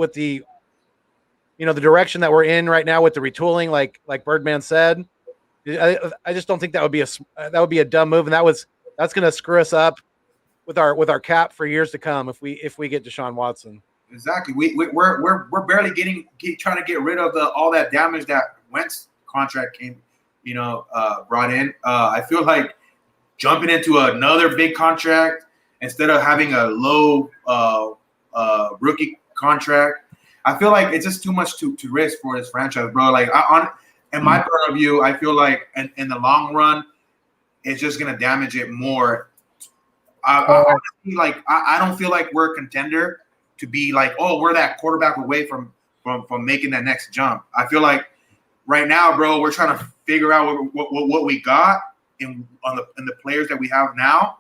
the direction that we're in right now with the retooling, like Birdman said. I just don't think that would be a dumb move, and that's going to screw us up with our cap for years to come if we get Deshaun Watson. Exactly. We're barely trying to get rid of all that damage that Wentz contract brought in. I feel like jumping into another big contract instead of having a low rookie contract. I feel like it's just too much to risk for this franchise, bro. Like in my point of view, I feel like in the long run, it's just gonna damage it more. I don't feel like we're a contender to be like, oh, we're that quarterback away from making that next jump. I feel like right now, bro, we're trying to figure out what we got in the players that we have now,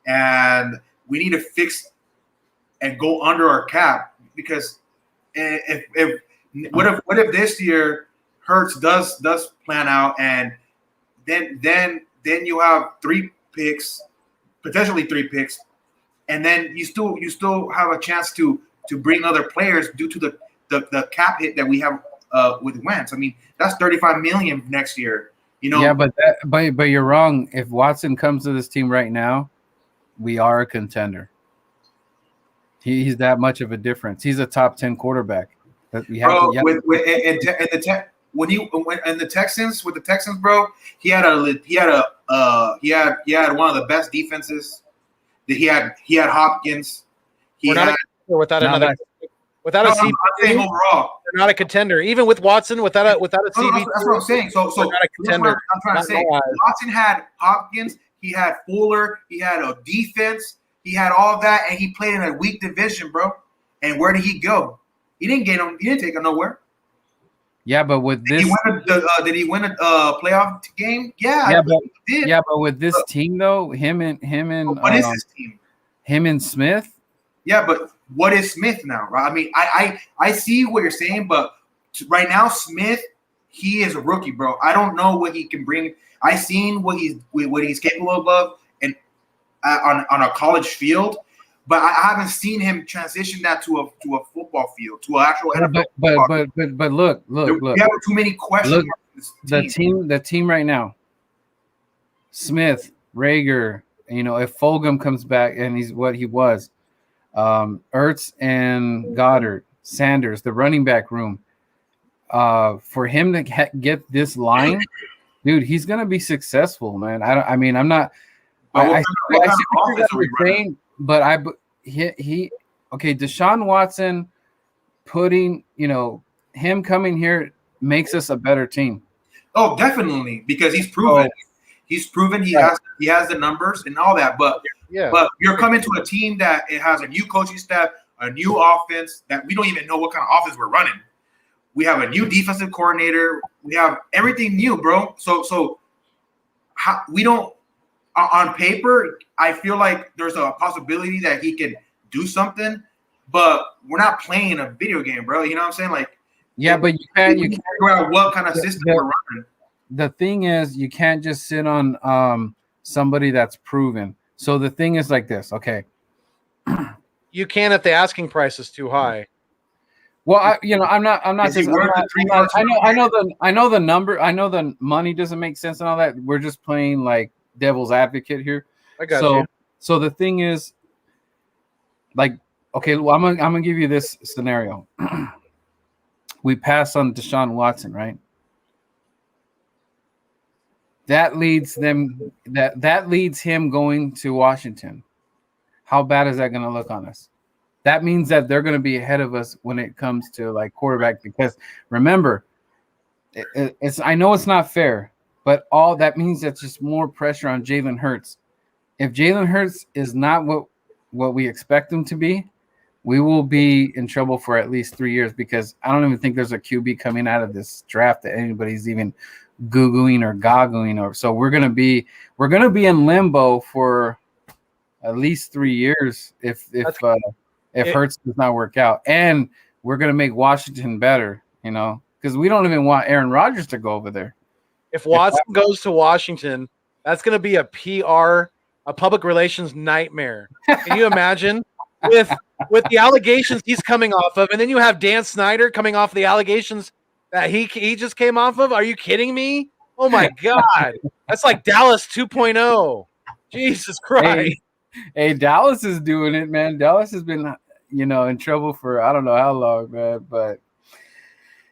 and we need to fix and go under our cap because what if this year Hurts does plan out and then you have potentially three picks, and then you still have a chance to bring other players due to the cap hit that we have with Wentz. I mean, that's $35 million next year. Yeah, but you're wrong. If Watson comes to this team right now, we are a contender. He's that much of a difference. He's a top 10 quarterback. That we have. Bro, when the Texans with the Texans, bro, he had one of the best defenses. He had Hopkins. Without a CB2, I'm saying overall, they're not a contender. Even with Watson, without a CB2, that's what I'm saying. So not a contender. I'm trying to say. Watson had Hopkins. He had Fuller. He had a defense. He had all of that, and he played in a weak division, bro. And where did he go? He didn't get him. He didn't take him nowhere. Yeah, but with this, did he win a playoff game? Yeah, but with this team though, him and what is this team? Him and Smith. Yeah, but what is Smith now? Right? I mean, I see what you're saying, but right now Smith, he is a rookie, bro. I don't know what he can bring. I seen what he's capable of, and on a college field. But I haven't seen him transition that to a football field, to an actual NFL. But look. We have too many questions. Look, the team right now. Smith, Rager, if Fulgham comes back and he's what he was, Ertz and Goddard, Sanders, the running back room. For him to get this line, dude, he's gonna be successful, man. I'm not. I see what you're saying. But Deshaun Watson putting, him coming here makes us a better team. Oh, definitely, because he's proven. He's proven he has the numbers and all that. But you're coming to a team that it has a new coaching staff, a new offense that we don't even know what kind of offense we're running. We have a new defensive coordinator. We have everything new, bro. So we don't. On paper, I feel like there's a possibility that he can do something, but we're not playing a video game, bro. You know what I'm saying? Like, yeah, but you can't figure out what kind of system we're running. The thing is, you can't just sit on somebody that's proven. So the thing is like this, okay? You can if the asking price is too high. Well, I'm not. I know the number. I know the money doesn't make sense and all that. We're just playing like devil's advocate here. I got you. So the thing is, like, okay, well, I'm gonna give you this scenario. We pass on Deshaun Watson, right? That leads him going to Washington. How bad is that going to look on us? That means that they're going to be ahead of us when it comes to like quarterback, because remember, I know it's not fair, but all that means that's just more pressure on Jalen Hurts. If Jalen Hurts is not what we expect him to be, we will be in trouble for at least 3 years, because I don't even think there's a QB coming out of this draft that anybody's even googling or goggling, or so we're gonna be in limbo for at least 3 years if Hurts does not work out, and we're gonna make Washington better, because we don't even want Aaron Rodgers to go over there. If Watson goes to Washington, that's gonna be a public relations nightmare. Can you imagine with the allegations he's coming off of, and then you have Dan Snyder coming off the allegations that he just came off of? Are you kidding me? Oh my God. That's like Dallas 2.0. Jesus Christ. Hey, Dallas is doing it, man. Dallas has been, in trouble for I don't know how long, man. But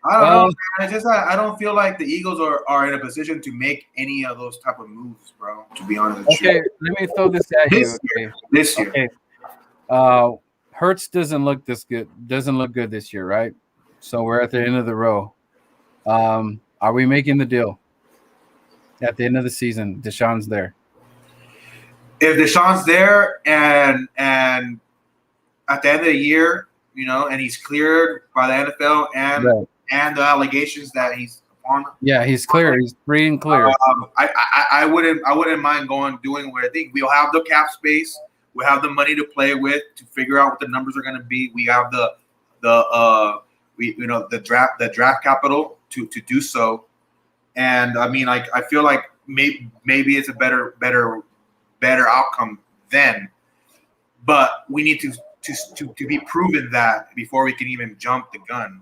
I don't know, man. It's just I don't feel like the Eagles are in a position to make any of those type of moves, bro. To be honest with you. okay, let me throw this at you. This year. Okay. Hertz doesn't look this good. Doesn't look good this year, right? So we're at the end of the row. Are we making the deal at the end of the season? Deshaun's there. If Deshaun's there and at the end of the year, and he's cleared by the NFL and the allegations that he's on. Yeah, he's clear. He's free and clear. I wouldn't mind doing what I think. We'll have the cap space. We have the money to play with to figure out what the numbers are going to be. We have the draft capital to do so. And I mean, like, I feel like maybe it's a better outcome then, but we need to be proven that before we can even jump the gun.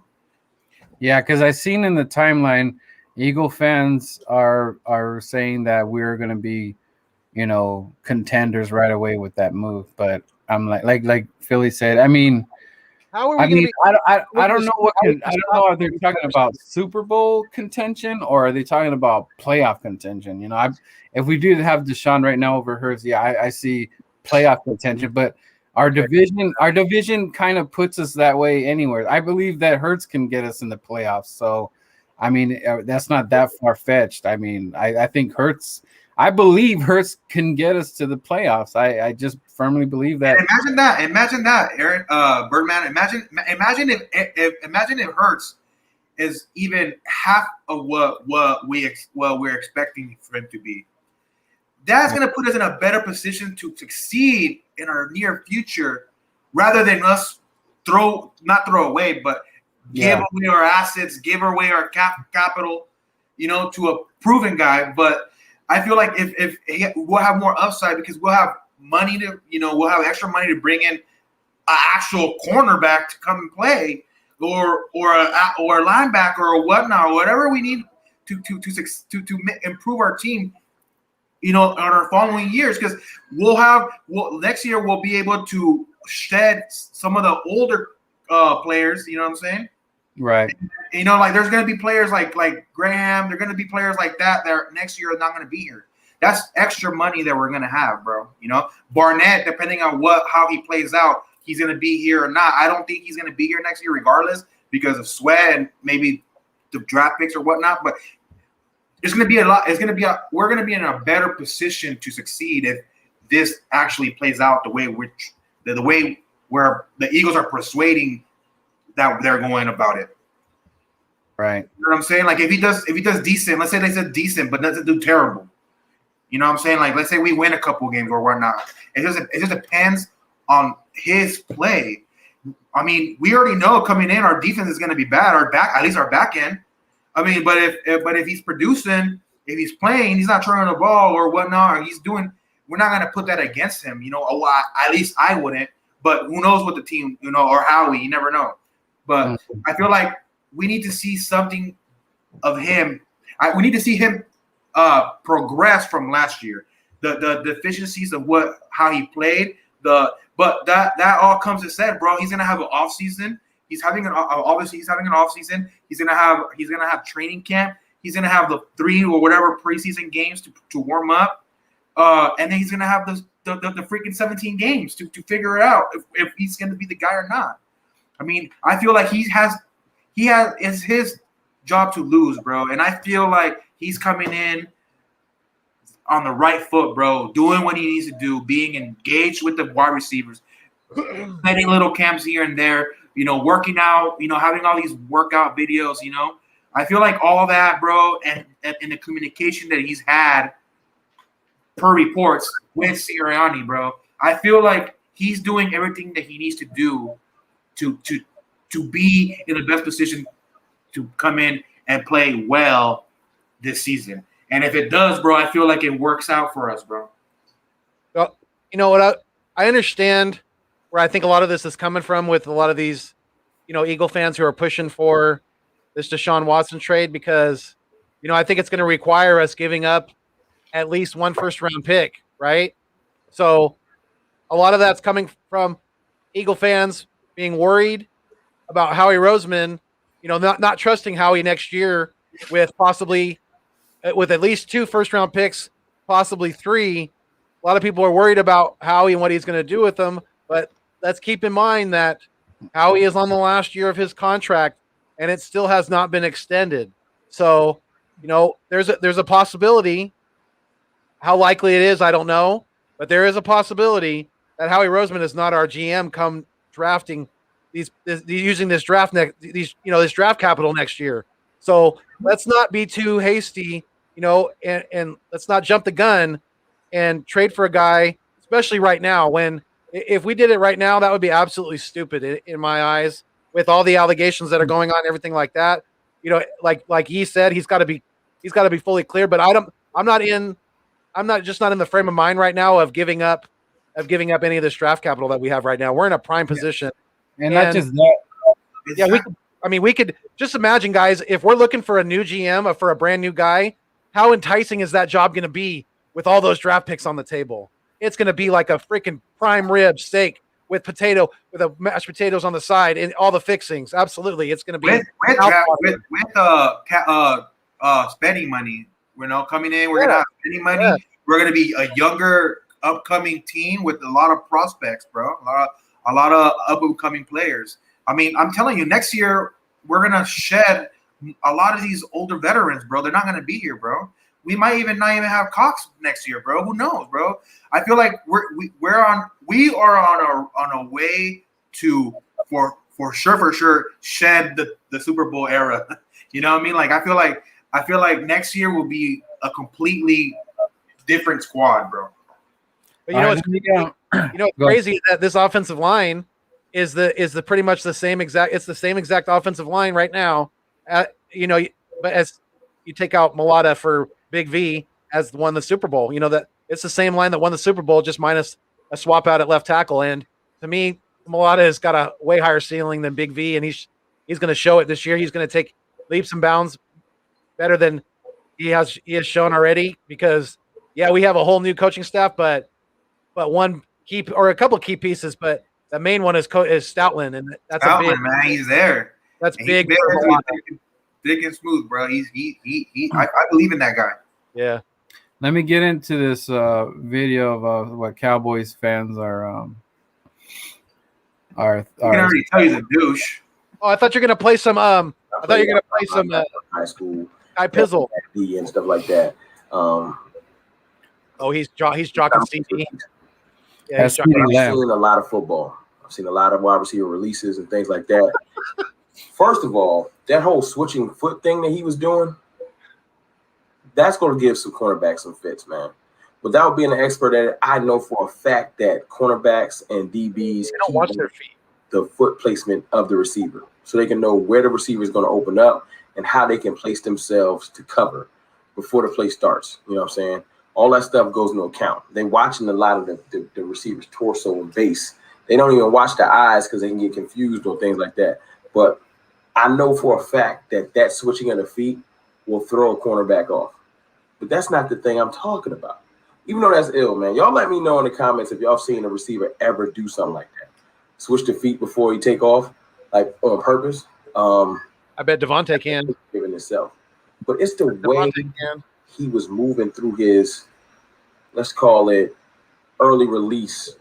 Yeah, because I seen in the timeline, Eagle fans are saying that we're going to be, contenders right away with that move. But I'm like Philly said. I mean, how are we going to be? I don't know I don't know. Are they talking about Super Bowl contention or are they talking about playoff contention? If we do have Deshaun right now over Hurts, I see playoff contention. But our division kind of puts us that way anywhere. I believe that Hurts can get us in the playoffs. So, I mean, that's not that far fetched. I mean, I think Hurts. I believe Hurts can get us to the playoffs. I just firmly believe that. And imagine that, Aaron, Birdman. Imagine if Hurts is even half of what we're expecting for him to be. That's going to put us in a better position to succeed in our near future, rather than us not throw away, but give away our assets, give away our capital, to a proven guy. But I feel like if we'll have more upside because we'll have money to, we'll have extra money to bring in an actual cornerback to come and play, or a linebacker or whatnot, or whatever we need to improve our team. On our following years, because next year we'll be able to shed some of the older players. You know what I'm saying? Right. Like there's going to be players like Graham. They're going to be players like that next year are not going to be here. That's extra money that we're going to have, bro. Barnett, depending on how he plays out, he's going to be here or not. I don't think he's going to be here next year regardless because of Sweat and maybe the draft picks or whatnot. But it's going to be a lot. We're going to be in a better position to succeed if this actually plays out the way where the Eagles are persuading that they're going about it. Right. You know what I'm saying? Like if he does decent, let's say they said decent, but doesn't do terrible. You know what I'm saying? Like let's say we win a couple games or whatnot. It just depends on his play. I mean, we already know coming in our defense is going to be bad. At least our back end. I mean, but if he's producing, if he's playing, he's not throwing the ball or whatnot, or he's doing, we're not gonna put that against him, at least I wouldn't. But who knows what the team, or Howie, you never know. But I feel like we need to see something of him. We need to see him progress from last year. The deficiencies of how he played. But that all comes to said, bro. He's gonna have an off season. He's having an off season. He's gonna have training camp. He's gonna have the 3 or whatever preseason games to warm up, and then he's gonna have the freaking 17 games to figure it out if he's gonna be the guy or not. I mean, I feel like it's his job to lose, bro, and I feel like he's coming in on the right foot, bro, doing what he needs to do, being engaged with the wide receivers, setting little camps here and there. Working out, having all these workout videos, I feel like all that, bro, and the communication that he's had per reports with Sirianni, bro, I feel like he's doing everything that he needs to do to be in the best position to come in and play well this season. And if it does, bro, I feel like it works out for us, bro. Well, you know what? I understand where I think a lot of this is coming from with a lot of these, Eagle fans who are pushing for this Deshaun Watson trade because, I think it's going to require us giving up at least one first-round pick, right? So a lot of that's coming from Eagle fans being worried about Howie Roseman, not trusting Howie next year with possibly with at least 2 first-round picks, possibly 3. A lot of people are worried about Howie and what he's going to do with them, but let's keep in mind that Howie is on the last year of his contract, and it still has not been extended. So, there's a possibility. How likely it is, I don't know, but there is a possibility that Howie Roseman is not our GM come drafting using this draft this draft capital next year. So let's not be too hasty, and let's not jump the gun and trade for a guy, especially right now. When if we did it right now, that would be absolutely stupid in my eyes, with all the allegations that are going on, everything like that. Like he said, he's got to be fully clear. But I'm not in the frame of mind right now of giving up any of this draft capital that we have right now. We're in a prime position, and not just that. Yeah, we could just imagine, guys, if we're looking for a new GM or for a brand new guy, how enticing is that job going to be with all those draft picks on the table? It's going to be like a freaking prime rib steak with a mashed potatoes on the side and all the fixings. Absolutely, it's going to be with spending money. Coming in, we're gonna have spending money. Yeah. We're gonna be a younger, upcoming team with a lot of prospects, bro. A lot of up-and-coming players. I mean, I'm telling you, next year we're gonna shed a lot of these older veterans, bro. They're not gonna be here, bro. We might not even have Cox next year, bro. Who knows, bro? I feel like we are on a way to for sure shed the Super Bowl era. You know what I mean? Like I feel like next year will be a completely different squad, bro. But what's crazy is that this offensive line is the pretty much the same exact. It's the same exact offensive line right now. But as you take out Mulata for Big V as won the Super Bowl, that it's the same line that won the Super Bowl, just minus a swap out at left tackle. And to me, Mulata has got a way higher ceiling than Big V, and he's going to show it this year. He's going to take leaps and bounds better than he has shown already, because we have a whole new coaching staff, but one key or a couple of key pieces, but the main one is Stoutland, and that's a big man. He's there. That's big. Big and smooth, bro. I believe in that guy. Yeah. Let me get into this video of what Cowboys fans are. I can already tell he's a douche. Oh, I thought you're gonna play some. I thought you're gonna play some high school Guy Pizzle and stuff like that. He's jockeying Stevie. Yeah, I've seen a lot of football. I've seen a lot of wide receiver releases and things like that. First of all, that whole switching foot thing that he was doing, that's going to give some cornerbacks some fits, man. Without being an expert at it, I know for a fact that cornerbacks and DBs don't watch their feet, the foot placement of the receiver, so they can know where the receiver is going to open up and how they can place themselves to cover before the play starts. You know what I'm saying? All that stuff goes into account. They're watching a lot of the receiver's torso and base. They don't even watch the eyes because they can get confused or things like that. But I know for a fact that switching of the feet will throw a cornerback off. But that's not the thing I'm talking about. Even though that's ill, man. Y'all let me know in the comments if y'all seen a receiver ever do something like that. Switch the feet before he take off, like on purpose. I bet Devontae can. Given himself. But it's the way he was moving through his, let's call it, early release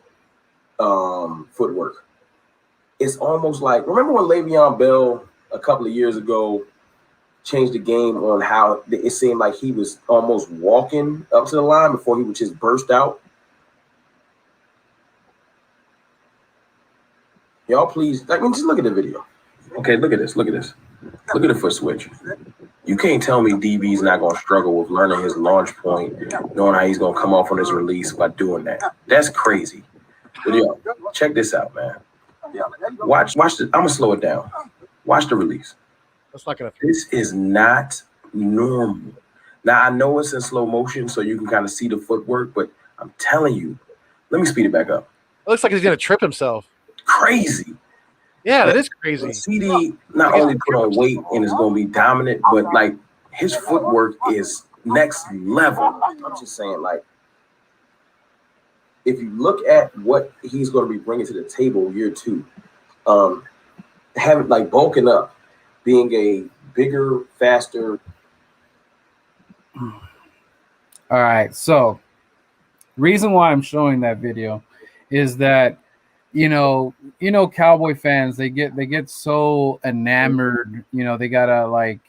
footwork. It's almost like, remember when Le'Veon Bell a couple of years ago changed the game on how it seemed like he was almost walking up to the line before he would just burst out? Y'all please, just look at the video. Okay, look at this. Look at this. Look at the foot switch. You can't tell me DB's not going to struggle with learning his launch point, knowing how he's going to come off on his release by doing that. That's crazy. But yo, check this out, man. Watch the, I'm going to slow it down. Watch the release. This is not normal. Now, I know it's in slow motion, so you can kind of see the footwork, but I'm telling you, let me speed it back up. It looks like he's going to trip himself. Crazy. Yeah, that is crazy. CD not only put on weight and is going to be dominant, but like his footwork is next level. I'm just saying, like, if you look at what he's going to be bringing to the table year 2, having like bulking up, being a bigger, faster. All right. So, reason why I'm showing that video is that Cowboy fans, they get so enamored, they gotta like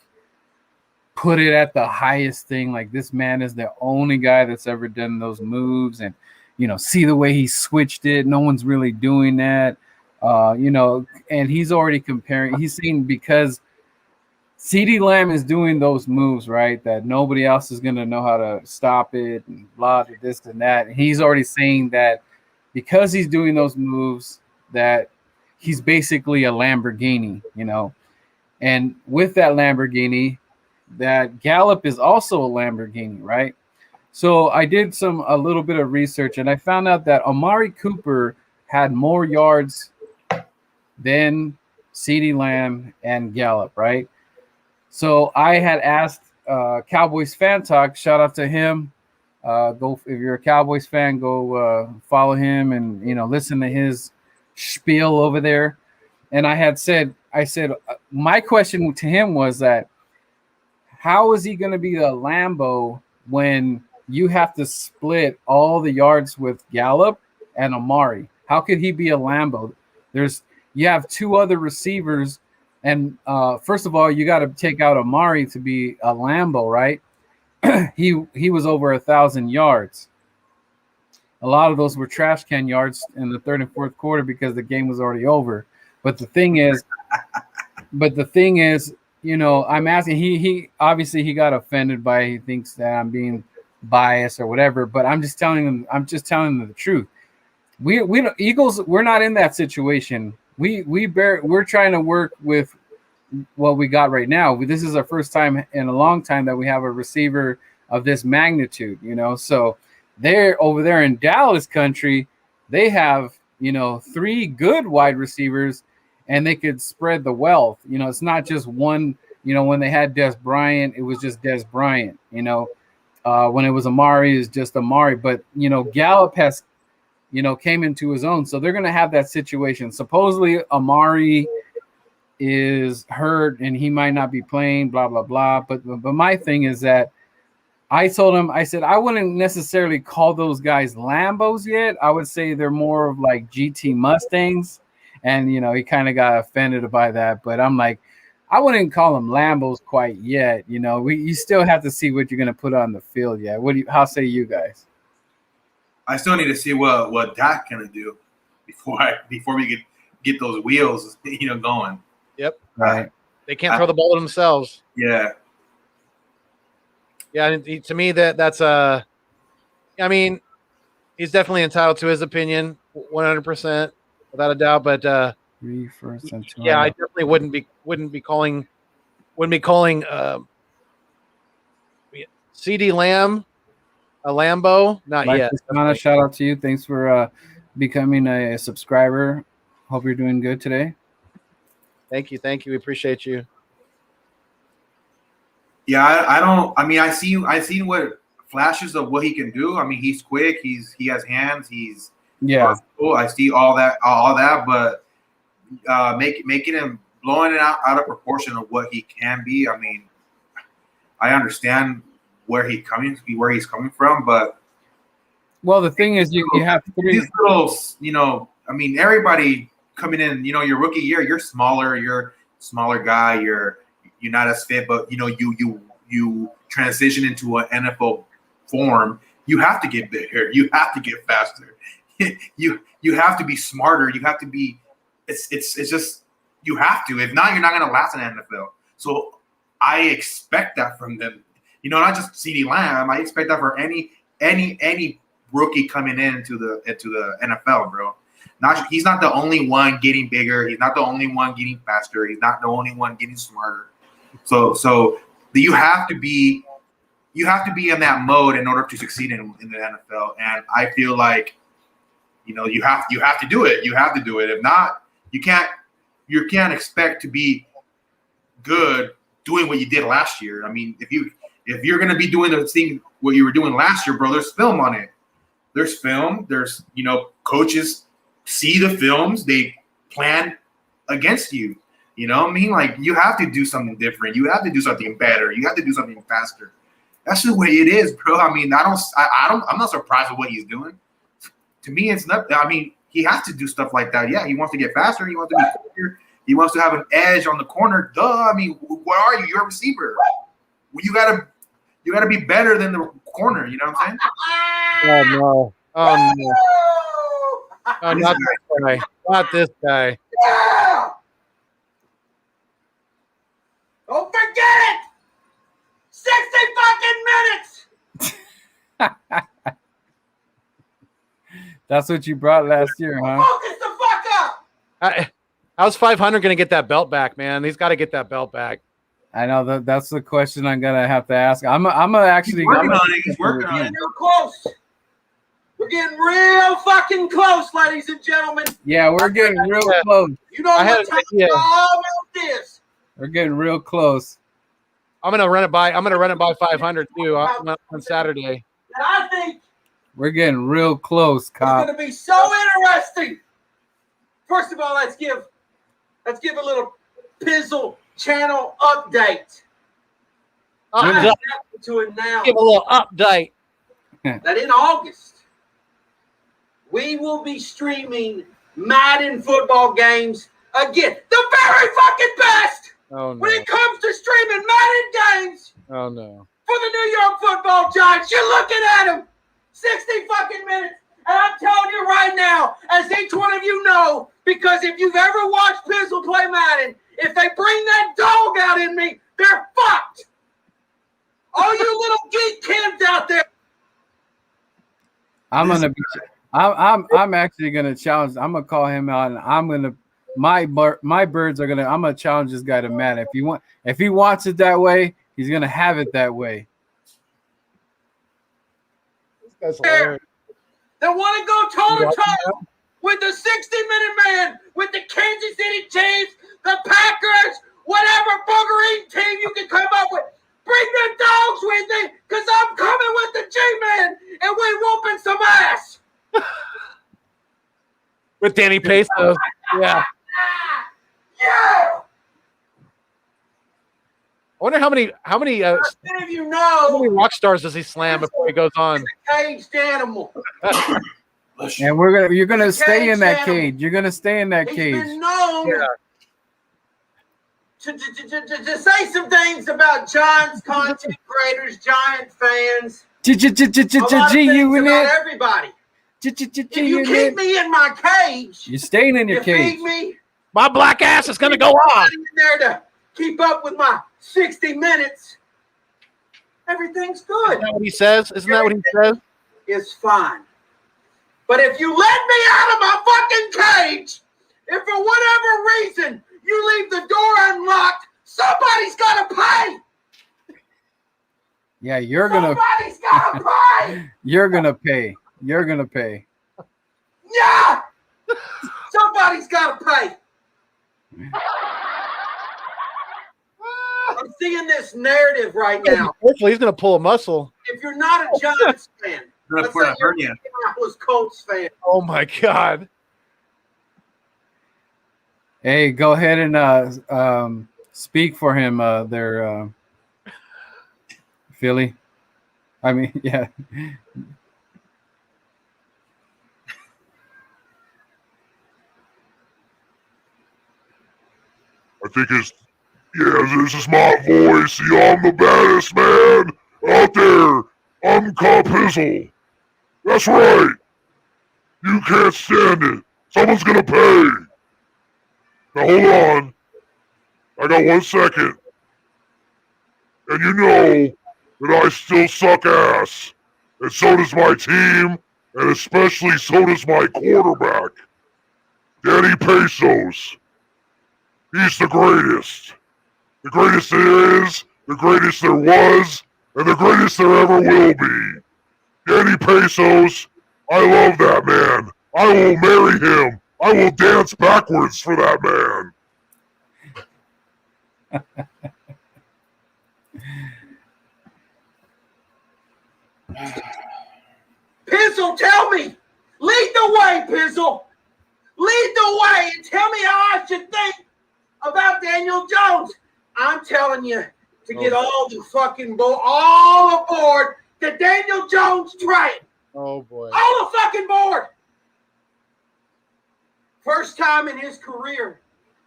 put it at the highest thing. Like, this man is the only guy that's ever done those moves, and see the way he switched it. No one's really doing that. And he's already comparing. He's saying because CeeDee Lamb is doing those moves, right, that nobody else is gonna know how to stop it, and blah, this and that. And he's already saying that because he's doing those moves, that he's basically a Lamborghini, And with that Lamborghini, that Gallup is also a Lamborghini, right? So I did a little bit of research, and I found out that Amari Cooper had more yards than CeeDee Lamb and Gallup, right? So I had asked Cowboys Fan Talk, shout out to him. Go if you're a Cowboys fan, go follow him and listen to his spiel over there. And I said my question to him was that how is he going to be a Lambo when you have to split all the yards with Gallup and Amari? How could he be a Lambo? You have 2 other receivers, and first of all, you got to take out Amari to be a Lambo, right? He was over 1,000 yards. A lot of those were trash can yards in the 3rd and 4th quarter because the game was already over. But the thing is, I'm asking. He obviously he got offended by. He thinks that I'm being biased or whatever. But I'm just telling him. The truth. We Eagles. We're not in that situation. We're trying to work with what we got right now. This is our first time in a long time that we have a receiver of this magnitude. So they're over there in Dallas country. They have 3 good wide receivers. And they could spread the wealth. It's not just one. When they had Des Bryant, it was just Des Bryant. When it was Amari, it was just Amari. But Gallup has, came into his own. So they're going to have that situation. Supposedly Amari is hurt and he might not be playing. Blah blah blah. But my thing is that I told him, I said I wouldn't necessarily call those guys Lambos yet. I would say they're more of like GT Mustangs. And, he kind of got offended by that. But I'm like, I wouldn't call them Lambos quite yet. You still have to see what you're going to put on the field yet. How say you guys? I still need to see what Dak going to do before we get those wheels, going. Yep. Right. They can't throw the ball to themselves. Yeah. Yeah. And to me, that's I mean, he's definitely entitled to his opinion 100%. Without a doubt, but 3 first and 2. Yeah, I definitely wouldn't be calling CeeDee Lamb a Lambo. Not yet. Shout out to you. Thanks for becoming a subscriber. Hope you're doing good today. Thank you. We appreciate you. Yeah, I see what flashes of what he can do. I mean, he's quick. He has hands. He's cool. I see all that, but making him blowing it out of proportion of what he can be. I mean, I understand where he's coming from, but the thing is, you have 3 these little, I mean, everybody coming in, your rookie year, you're smaller guy, you're not as fit, but you transition into an NFL form. You have to get bigger. You have to get faster. You have to be smarter. You have to be. It's just you have to. If not, you're not going to last in the NFL. So I expect that from them. Not just CeeDee Lamb. I expect that for any rookie coming into the NFL, bro. He's not the only one getting bigger. He's not the only one getting faster. He's not the only one getting smarter. So you have to be in that mode in order to succeed in the NFL. And I feel like. You have to do it. You have to do it. If not, you can't expect to be good doing what you did last year. I mean, if you're going to be doing the thing what you were doing last year, bro, there's film on it. there's film. There's, coaches see the films. They plan against you. You know what I mean? Like, you have to do something different. You have to do something better. You have to do something faster. That's the way it is, bro. I mean, I'm not surprised with what he's doing. To me, it's not. I mean, he has to do stuff like that. Yeah, he wants to get faster. He wants to be quicker. He wants to have an edge on the corner. Duh. I mean, what are you? You're a receiver. You gotta be better than the corner. You know what I'm saying? Oh no! Oh no! Oh, not this guy! Not this guy! Yeah! Don't forget it! 60 fucking minutes! That's what you brought last year, huh? Focus the fuck up! How's 500 going to get that belt back, man? He's got to get that belt back. I know that's the question I'm gonna have to ask. I'm actually working on it. He's working on it. Real close. We're getting real fucking close, ladies and gentlemen. Yeah, we're getting real close. You know what time it almost is. We're getting real close. I'm gonna run it by 500 too on Saturday. And I think we're getting real close, Cop. it's gonna be so interesting. First of all, let's give a little Pizzle channel update. I'm happy to announce Give a little update that in August we will be streaming Madden football games again. The very fucking best when it comes to streaming Madden games. Oh no! For the New York Football Giants, you're looking at them 60 fucking minutes. And I'm telling you right now, as each one of you know, because if you've ever watched Pizzle play Madden, if they bring that dog out in me, they're fucked. All you little geek kids out there. I'm actually gonna challenge. I'm gonna call him out, and I'm gonna my birds are gonna. I'm gonna challenge this guy to Madden. If he wants it that way, he's gonna have it that way. This guy's hilarious. That want to go toe-to-toe with the 60-minute man, with the Kansas City Chiefs, the Packers, whatever booger-eating team you can come up with. Bring the dogs with me, because I'm coming with the G-Man, and we whooping some ass. With Danny Peso. Yeah. Yeah. I wonder how many many of you know how many rock stars does he slam before he goes on? Caged animal. And you're gonna stay in that cage. You're gonna stay in that cage. He's been known to say some things about Giants content creators, Giant fans. A lot of things about everybody. If you keep me in my cage, you're staying in your cage. Feed me, my black ass is gonna go on. In there to keep up with my 60 minutes. Everything's good. Isn't that what he says? Isn't that what he says? It's fine. But if you let me out of my fucking cage, if for whatever reason you leave the door unlocked, somebody's got to pay. Yeah, somebody's got to pay. You're gonna pay. You're gonna pay. Yeah. Somebody's got to pay. I'm seeing this narrative right now. Hopefully, he's going to pull a muscle. If you're not a Giants fan, let's say you're a Indianapolis Colts fan. Oh, my God. Hey, go ahead and speak for him there, Philly. I mean, yeah. I think it's... Yeah, this is my voice. Yeah, I'm the baddest man out there. I'm Cop Pizzle. That's right. You can't stand it. Someone's gonna pay. Now hold on. I got 1 second. And you know that I still suck ass. And so does my team. And especially so does my quarterback. Danny Pesos. He's the greatest. The greatest there is, the greatest there was, and the greatest there ever will be. Danny Pesos, I love that man. I will marry him. I will dance backwards for that man. Pizzle, tell me. what you think about Daniel Jones. I'm telling you to get all the fucking all aboard the Daniel Jones train. Oh boy. All the fucking board. First time in his career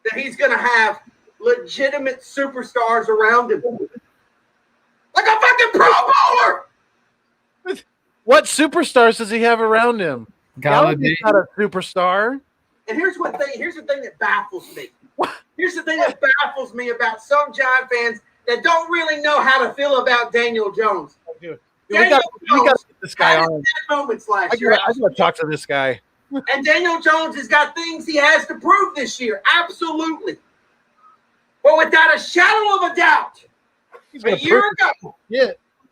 that he's going to have legitimate superstars around him. Like a fucking Pro Bowler. What superstars does he have around him? Galladay. Not a superstar. And here's the thing that baffles me. Here's the thing that baffles me about some Giant fans that don't really know how to feel about Daniel Jones. We got to get this guy had on. his moments last year. I got to talk to this guy. And Daniel Jones has got things he has to prove this year. Absolutely. But without a shadow of a doubt, a year ago,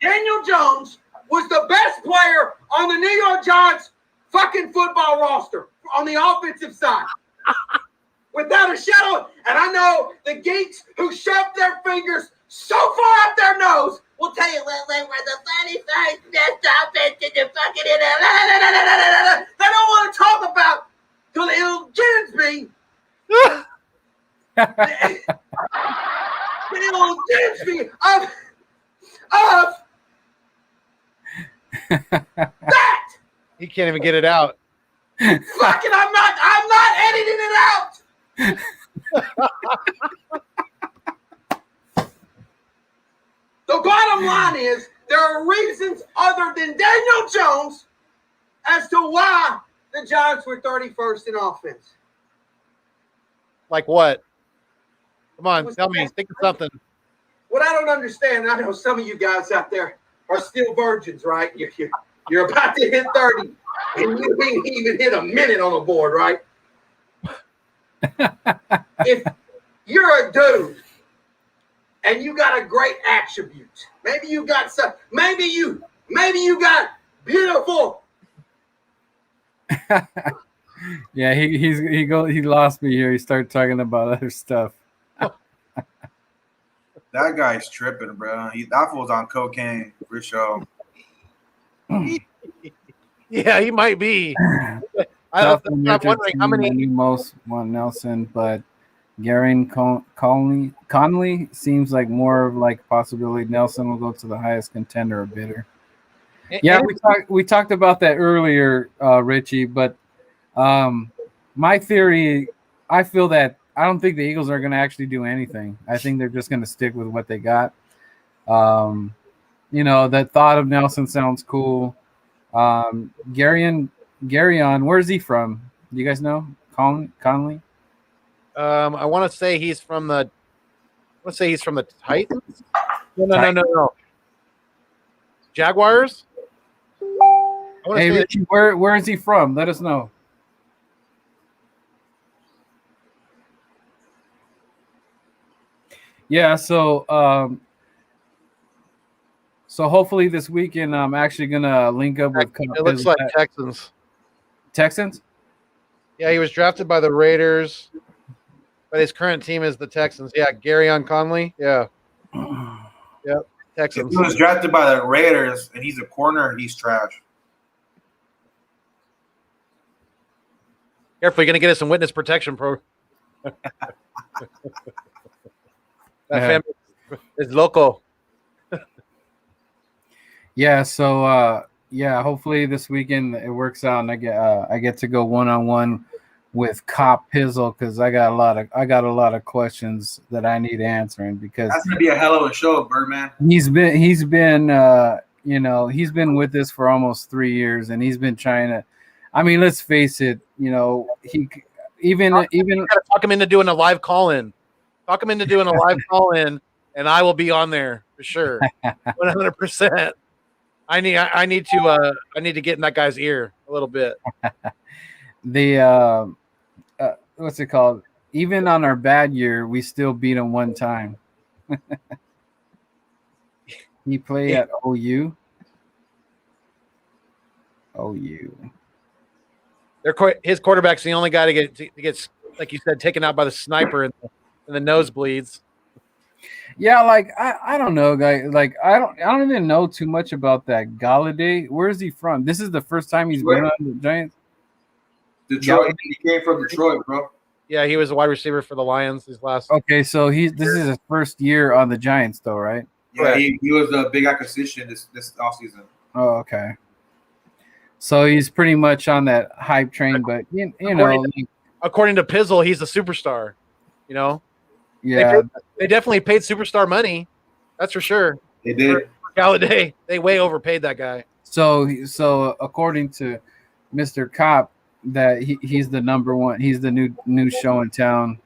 Daniel Jones was the best player on the New York Giants fucking football roster on the offensive side. Without a shadow. And I know the geeks who shove their fingers so far up their nose will tell you, well, they were the 31st best offense in the fucking NFL. They don't want to talk about the little Ginsby. The little Ginsby of that. He can't even get it out. Fucking, I'm not editing it out. The bottom line is there are reasons other than Daniel Jones as to why the Giants were 31st in offense. Like what? Come on, tell me. Think of something. What I don't understand, I know some of you guys out there are still virgins, right? You're about to hit 30, and you ain't even hit a minute on the board, right? If you're a dude and you got a great attribute, maybe you got some, maybe you got beautiful. Yeah, he lost me here. He started talking about other stuff. That guy's tripping, bro. That fool's on cocaine for sure. Yeah, he might be. I'm wondering how many. Most want Nelson, but Garen Conley seems like more of like possibility. Nelson will go to the highest contender or bidder. Yeah, we talked about that earlier, Richie. But my theory, I feel that I don't think the Eagles are going to actually do anything. I think they're just going to stick with what they got. The thought of Nelson sounds cool. Garyon, where's he from? Do you guys know? Conley? I want to say he's from the Titans. No. Jaguars. Hey, Richie, where is he from? Let us know. Yeah, so hopefully this weekend I'm actually gonna link up with. It looks like Texans. Texans? Yeah, he was drafted by the Raiders, but his current team is the Texans. Yeah, Garyon Conley. Yeah. Yep. Texans. If he was drafted by the Raiders and he's a corner, he's trash. Careful, you're gonna get us some witness protection, bro. That family is local. Yeah, so hopefully this weekend it works out and I get to go one-on-one with Cop Pizzle because I got a lot of questions that I need answering because that's gonna be a hell of a show, Birdman. He's been he's been with us for almost 3 years and he's been trying to. I mean, let's face it, he even talk him into doing a live call-in. Talk him into doing a live call-in, and I will be on there for sure, 100%. I need to get in that guy's ear a little bit. The what's it called? Even on our bad year, we still beat him one time. He played at OU. His quarterback's the only guy to get like you said, taken out by the sniper in the nosebleeds. Yeah, like I don't know, guy. Like I don't even know too much about that Galladay. Where is he from? This is the first time he's been on the Giants. Detroit. He came from Detroit, bro. Yeah, he was a wide receiver for the Lions these last. Okay, so this is his first year on the Giants, though, right? Yeah, he was a big acquisition this offseason. Oh, okay. So he's pretty much on that hype train, but you know, According to Pizzle, he's a superstar. You know, yeah, they definitely paid superstar money. That's for sure. They did. For Galladay, they way overpaid that guy. So according to Mr. Kopp, that he's the number one. He's the new show in town.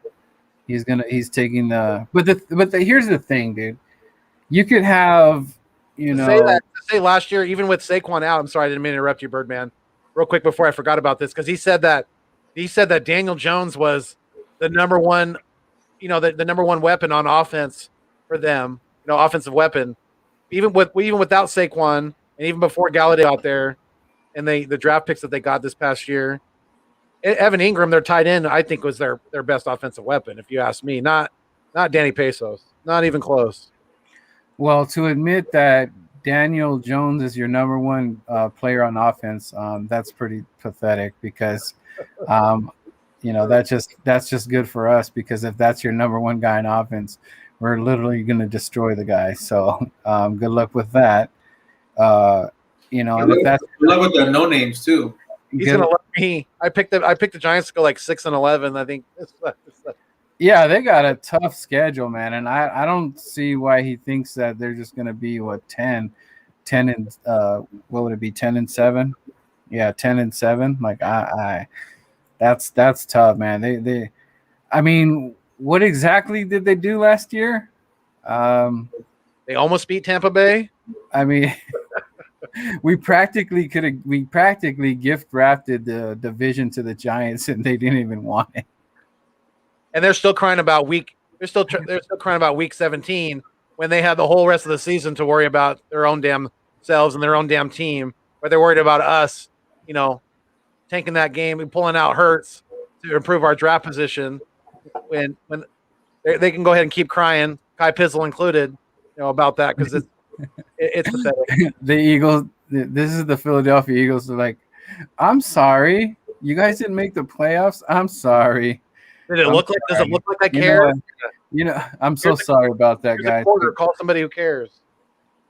He's taking the. But here's the thing, dude. You could have, to say last year, even with Saquon out. I'm sorry, I didn't mean to interrupt you, Birdman. Real quick before I forgot about this, because he said that Daniel Jones was the number one, the number one weapon on offense for them. Offensive weapon, even without Saquon, and even before Galladay out there, and the draft picks that they got this past year. Evan Ingram, their tight end, I think was their best offensive weapon. If you ask me, not Danny Pesos, not even close. Well, to admit that Daniel Jones is your number one player on offense, that's pretty pathetic because, that's just good for us because if that's your number one guy in offense, we're literally going to destroy the guy. So good luck with that. And if that's good luck with the no names too. He's going to let me. I picked the Giants to go like 6-11. I think. Yeah, they got a tough schedule, man, and I don't see why he thinks that they're just going to be 10 and what would it be 10-7? Yeah, 10-7. Like that's tough, man. They I mean, what exactly did they do last year? They almost beat Tampa Bay. I mean, we practically gift drafted the division to the Giants, and they didn't even want it. And they're still crying about week 17 when they had the whole rest of the season to worry about their own damn selves and their own damn team. But they're worried about us, tanking that game and pulling out Hurts to improve our draft position. When they can go ahead and keep crying, Kai Pizzle included, about that because it's pathetic. The Eagles. This is the Philadelphia Eagles. They're like, I'm sorry, you guys didn't make the playoffs. I'm sorry. Does it look like I care? I'm so sorry about that, guys. Call somebody who cares.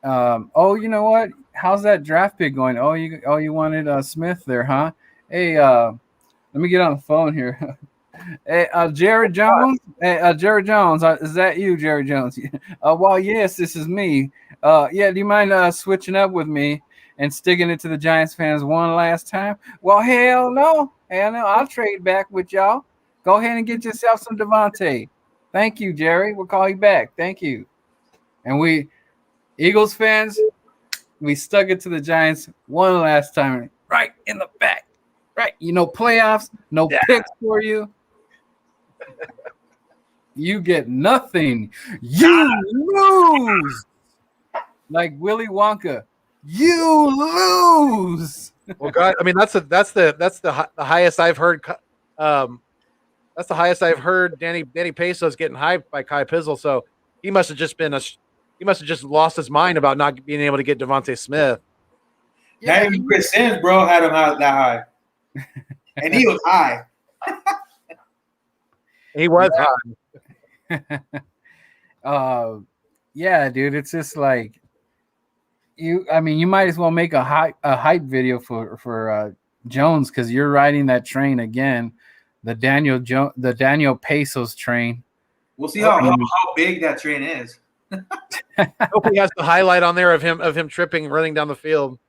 You know what? How's that draft pick going? You wanted Smith there, huh? Hey, let me get on the phone here. Hey, Jared Jones. Hey, Jared Jones. Is that you, Jared Jones? Well, yes, this is me. Yeah, do you mind switching up with me and sticking it to the Giants fans one last time? Well, hell no. I'll trade back with y'all. Go ahead and get yourself some Devontae. Thank you, Jerry. We'll call you back. Thank you. And we, Eagles fans, we stuck it to the Giants one last time, right in the back. Right. Playoffs, no picks for you. You get nothing. You lose. Like Willy Wonka. You lose. Well, God, I mean that's the highest I've heard. That's the highest I've heard. Danny Pesos getting hyped by Kai Pizzle. So he must have just lost his mind about not being able to get Devontae Smith. Not even Chris Sims, bro, had him out that high, and he was high. He was high. Yeah, dude. It's just like you might as well make a hype video for Jones because you're riding that train again. The Daniel Pesos train. We'll see how big that train is. I hope he has the highlight on there of him tripping, running down the field.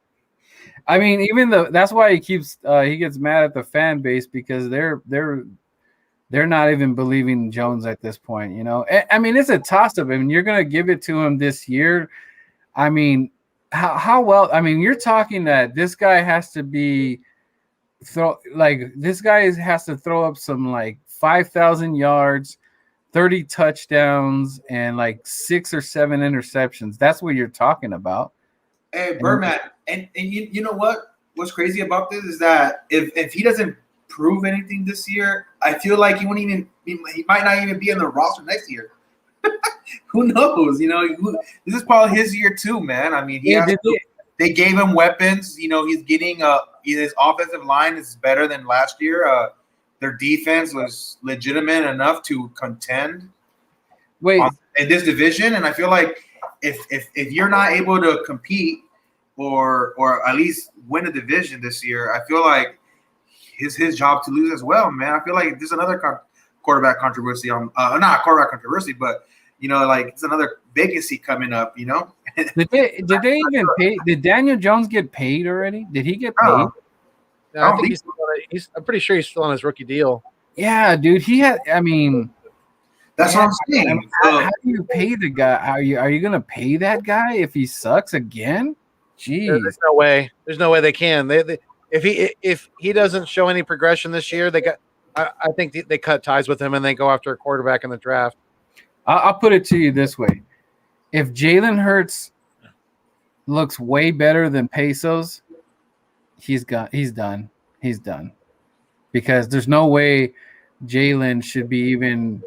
I mean, that's why he gets mad at the fan base because they're not even believing Jones at this point. I mean, it's a toss up. I mean, you're gonna give it to him this year. I mean, how well? I mean, you're talking that this guy has to be. This guy has to throw up some 5,000 yards, 30 touchdowns, and 6 or 7 interceptions. That's what you're talking about. Hey, Birdman, and you know what? What's crazy about this is that if he doesn't prove anything this year, I feel like he might not even be in the roster next year. Who knows? This is probably his year too, man. I mean, they gave him weapons. He's getting his offensive line is better than last year. their defense was legitimate enough to contend Wait, in this division. And I feel like if you're not able to compete or at least win a division this year, I feel like his job to lose as well, man. I feel like there's another quarterback controversy on not quarterback controversy, but like it's another vacancy coming up. did they even pay? Did Daniel Jones get paid already? Did he get paid? No, I think he's. I'm pretty sure he's still on his rookie deal. Yeah, dude. He had. I mean, that's what I'm saying. I mean, how do you pay the guy? Are you gonna pay that guy if he sucks again? Jeez, there's no way. There's no way they can. If he doesn't show any progression this year, I think they cut ties with him and they go after a quarterback in the draft. I'll put it to you this way: if Jalen Hurts looks way better than Pesos, he's done. He's done. Because there's no way Jalen should be even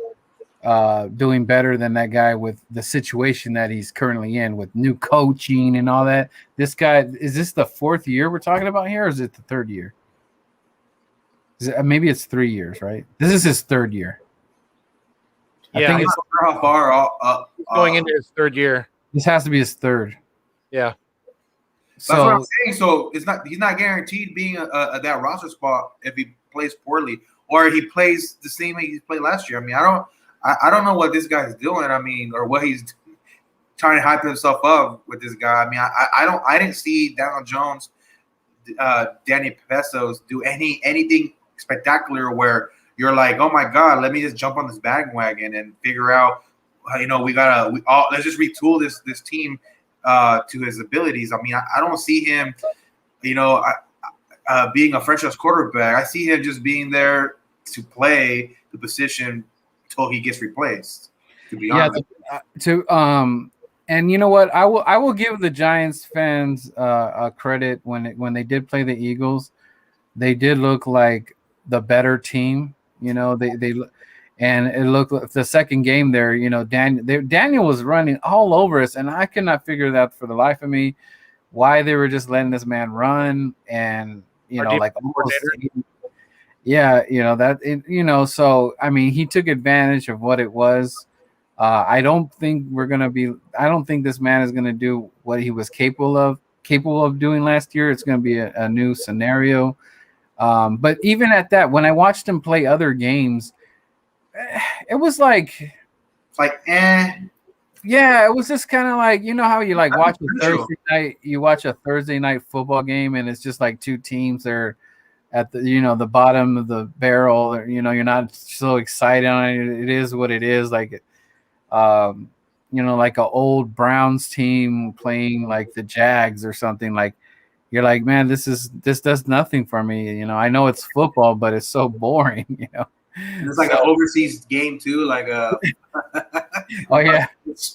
doing better than that guy with the situation that he's currently in with new coaching and all that. This guy, is this the 4th year we're talking about here, or is it the 3rd year? Maybe it's 3 years, right? This is his 3rd year. Yeah, I think it's how far going into his 3rd year. This has to be his 3rd. Yeah. That's what I'm saying. So he's not guaranteed being that roster spot if he plays poorly or he plays the same way he played last year. I mean, I don't know what this guy's doing. I mean, or what he's trying to hype himself up with this guy. I mean, I didn't see Daniel Jones, Danny Pesos do anything spectacular where you're like, oh my God, let me just jump on this bandwagon and figure out, let's just retool this team to his abilities. I mean, I don't see him, being a franchise quarterback. I see him just being there to play the position till he gets replaced. To be honest, and you know what? I will give the Giants fans a credit when they did play the Eagles. They did look like the better team. They and it looked the second game there. Daniel was running all over us, and I could not figure that for the life of me why they were just letting this man run and like almost, so I mean he took advantage of what it was. I don't think this man is gonna do what he was capable of doing last year. It's gonna be a new scenario. But even at that, when I watched him play other games, it was like yeah, it was just kind of like, how you like watch a Thursday night football game and it's just like two teams that are at the the bottom of the barrel, or you're not so excited on it. It is what it is, like like an old Browns team playing like the Jags or something. Like you're like, man, this does nothing for me. I know it's football, but it's so boring. It's like an overseas game too. Like oh yeah,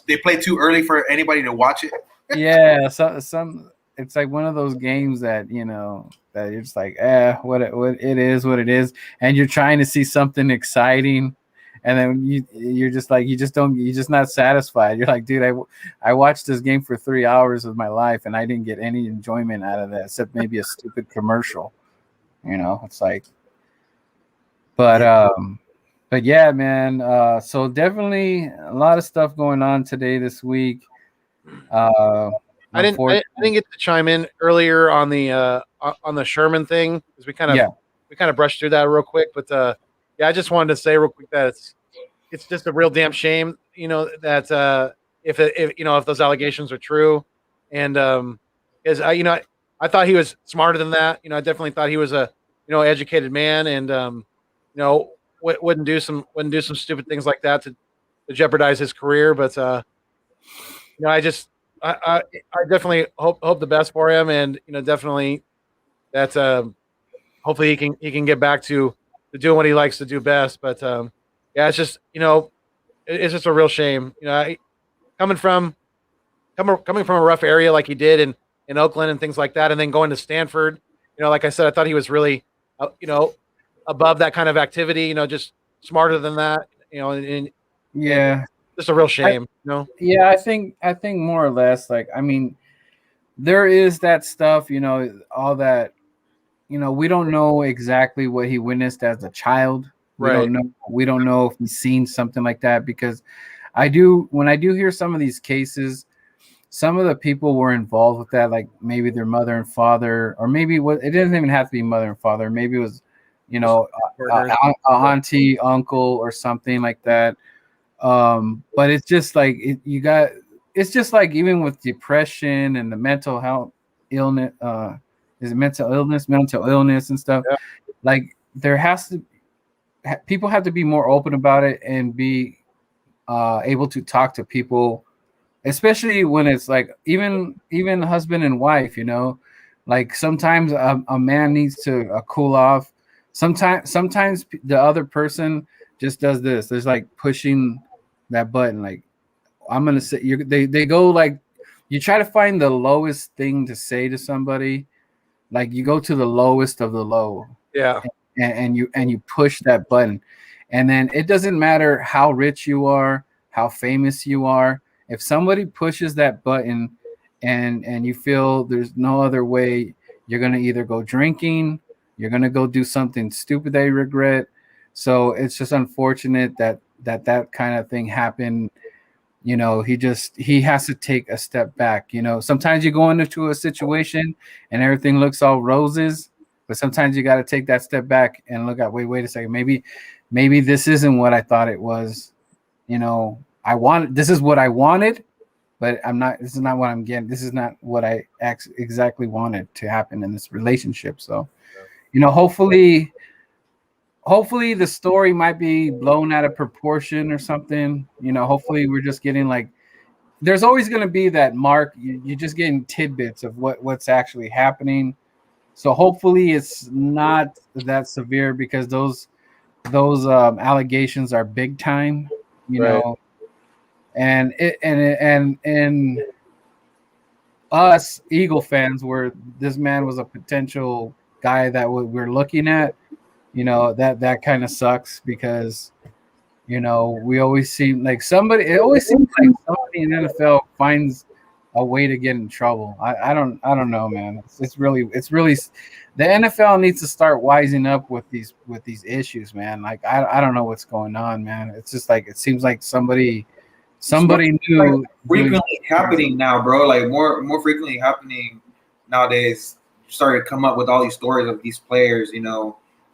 they play too early for anybody to watch it. Yeah, some it's like one of those games that that you're just like, what it is, and you're trying to see something exciting. And then you're just like, you're just not satisfied. You're like, dude, I watched this game for 3 hours of my life and I didn't get any enjoyment out of that except maybe a stupid commercial. It's like, but yeah, man. So definitely a lot of stuff going on this week. I didn't get to chime in earlier on the Sherman thing because we kind of brushed through that real quick, but yeah, I just wanted to say real quick that it's just a real damn shame, that if those allegations are true, and I thought he was smarter than that. I definitely thought he was a educated man, and wouldn't do some stupid things like that to jeopardize his career. But I definitely hope the best for him, and definitely that hopefully he can get back to doing what he likes to do best. But yeah, it's just it's just a real shame. Coming from a rough area like he did in Oakland and things like that, and then going to Stanford. Like I said, I thought he was really above that kind of activity. Just smarter than that. And just a real shame. Yeah, I think more or less. Like, I mean, there is that stuff. All that. we don't know exactly what he witnessed as a child. Right. We don't know if he's seen something like that, because when I do hear some of these cases, some of the people were involved with that, like maybe their mother and father, or maybe it didn't even have to be mother and father. Maybe it was, a auntie, uncle, or something like that. But it's just like it's just like even with depression and the mental health illness, is it mental illness and stuff. Yeah. Like there has to people have to be more open about it and be able to talk to people, especially when it's like even husband and wife, like sometimes a man needs to cool off. Sometimes the other person just does this. There's like pushing that button. Like I'm gonna say, they go like, you try to find the lowest thing to say to somebody. Like you go to the lowest of the low. Yeah. And you push that button, and then it doesn't matter how rich you are, how famous you are. If somebody pushes that button and you feel there's no other way, you're going to either go drinking, you're going to go do something stupid that you regret. So it's just unfortunate that kind of thing happened. He has to take a step back. Sometimes you go into a situation and everything looks all roses, but sometimes you got to take that step back and look at, wait a second, maybe this isn't what I thought it was. This is what I wanted, but this is not what I'm getting. This is not what I exactly wanted to happen in this relationship. So, hopefully the story might be blown out of proportion or something. Hopefully we're just getting like, there's always going to be that mark. You're just getting tidbits of what's actually happening. So hopefully it's not that severe, because those allegations are big time, Right. and us Eagle fans, where this man was a potential guy that we're looking at, that kind of sucks, because we always seem like it always seems like somebody in the NFL finds a way to get in trouble. I don't know, man. It's really the NFL needs to start wising up with these issues, man. Like I don't know what's going on, man. It's just like it seems like somebody knew. Like frequently happening now, bro. Like more frequently happening nowadays. Started to come up with all these stories of these players,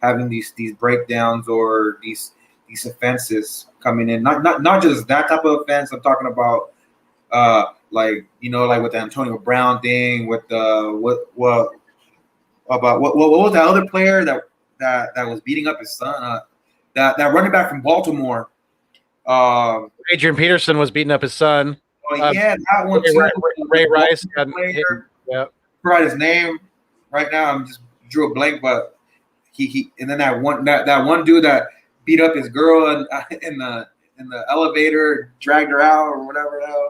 having these breakdowns or these offenses coming in. Not just that type of offense. I'm talking about like with the Antonio Brown thing, with what was that other player that was beating up his son? That running back from Baltimore. Adrian Peterson was beating up his son. That one too. Ray Rice. Yeah. Forgot his name right now. I'm just drew a blank, but he and then that one dude that beat up his girl in the elevator, dragged her out or whatever the hell.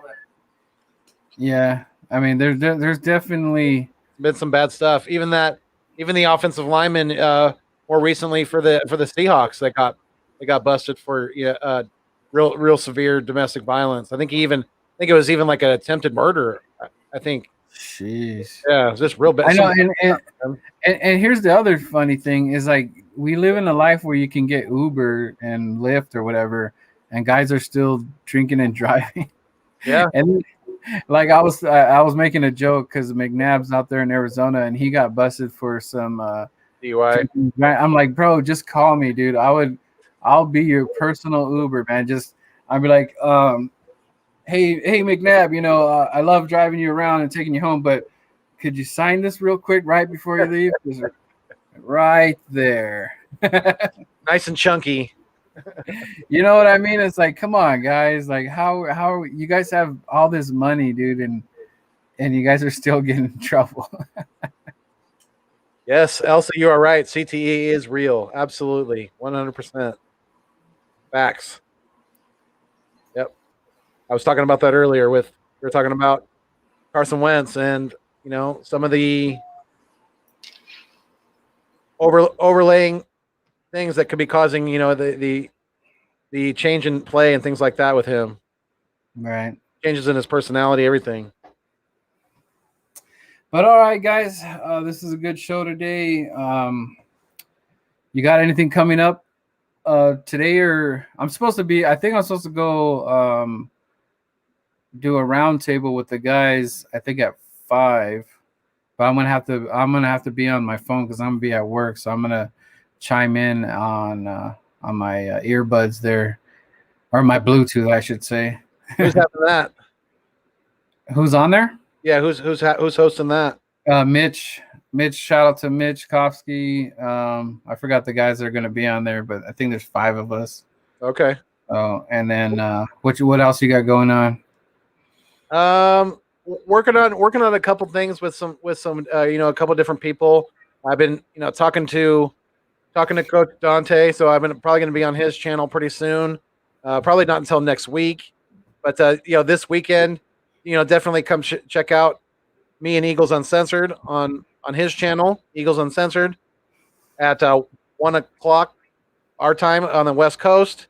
Yeah, I mean, there's definitely been some bad stuff. Even the offensive lineman more recently for the Seahawks that got busted for real severe domestic violence. I think it was even like an attempted murder. I think. Jeez. Yeah, it was just real bad. I know, and here's the other funny thing is, like, we live in a life where you can get Uber and Lyft or whatever, and guys are still drinking and driving. Yeah. And like I was making a joke because McNabb's out there in Arizona and he got busted for some DUI. I'm like, bro, just call me, dude. I'll be your personal Uber, man. I'll be like, hey McNabb, I love driving you around and taking you home, but could you sign this real quick right before you leave? Right there. Nice and chunky. You know what I mean? It's like, come on, guys. Like, how you guys have all this money, dude, and you guys are still getting in trouble. Yes, Elsa, you are right. CTE is real. Absolutely. 100%. Facts. Yep. I was talking about that earlier we were talking about Carson Wentz and, some of the overlaying things that could be causing, the change in play and things like that with him. Right. Changes in his personality, everything. But all right, guys, this is a good show today. You got anything coming up today? Or I'm supposed to be. I think I'm supposed to go do a round table with the guys. I think at 5. But I'm gonna have to be on my phone because I'm gonna be at work. So I'm gonna chime in on my earbuds there, or my Bluetooth, I should say. Who's having that? Who's on there? Yeah, who's hosting that? Mitch. Shout out to Mitch Kofsky. I forgot the guys that are going to be on there, but I think there's 5 of us. Okay. Oh, and then what else you got going on? Working on a couple things with some a couple different people. I've been talking to Coach Dante, so I've been probably going to be on his channel pretty soon. Probably not until next week, but this weekend, definitely come check out me and Eagles Uncensored on his channel, Eagles Uncensored, at 1 o'clock our time on the West Coast,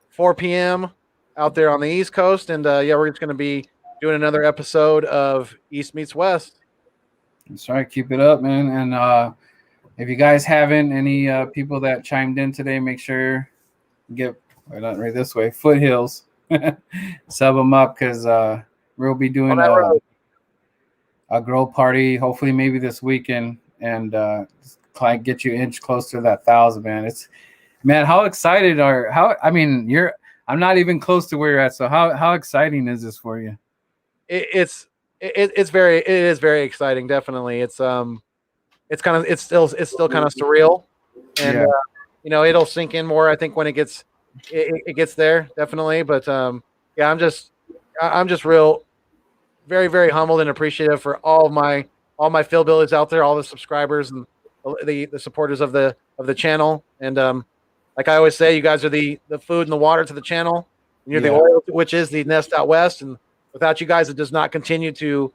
4 p.m. out there on the East Coast, and we're just going to be doing another episode of East Meets West. That's right. Keep it up, man. And if you guys haven't, any people that chimed in today, make sure get right this way, Foothills, sub them up because we'll be doing a grow party, hopefully maybe this weekend, and get you inch closer to that 1,000, man. How excited I'm not even close to where you're at. So how exciting is this for you? It is very exciting. Definitely. It's still kind of surreal, and it'll sink in more, I think, when it gets there, definitely. But I'm just real, very, very humbled and appreciative for all my Philbillies out there, all the subscribers and the supporters of the channel. And like I always say, you guys are the food and the water to the channel, and you're the oil, which is the nest out west. And without you guys, it does not continue to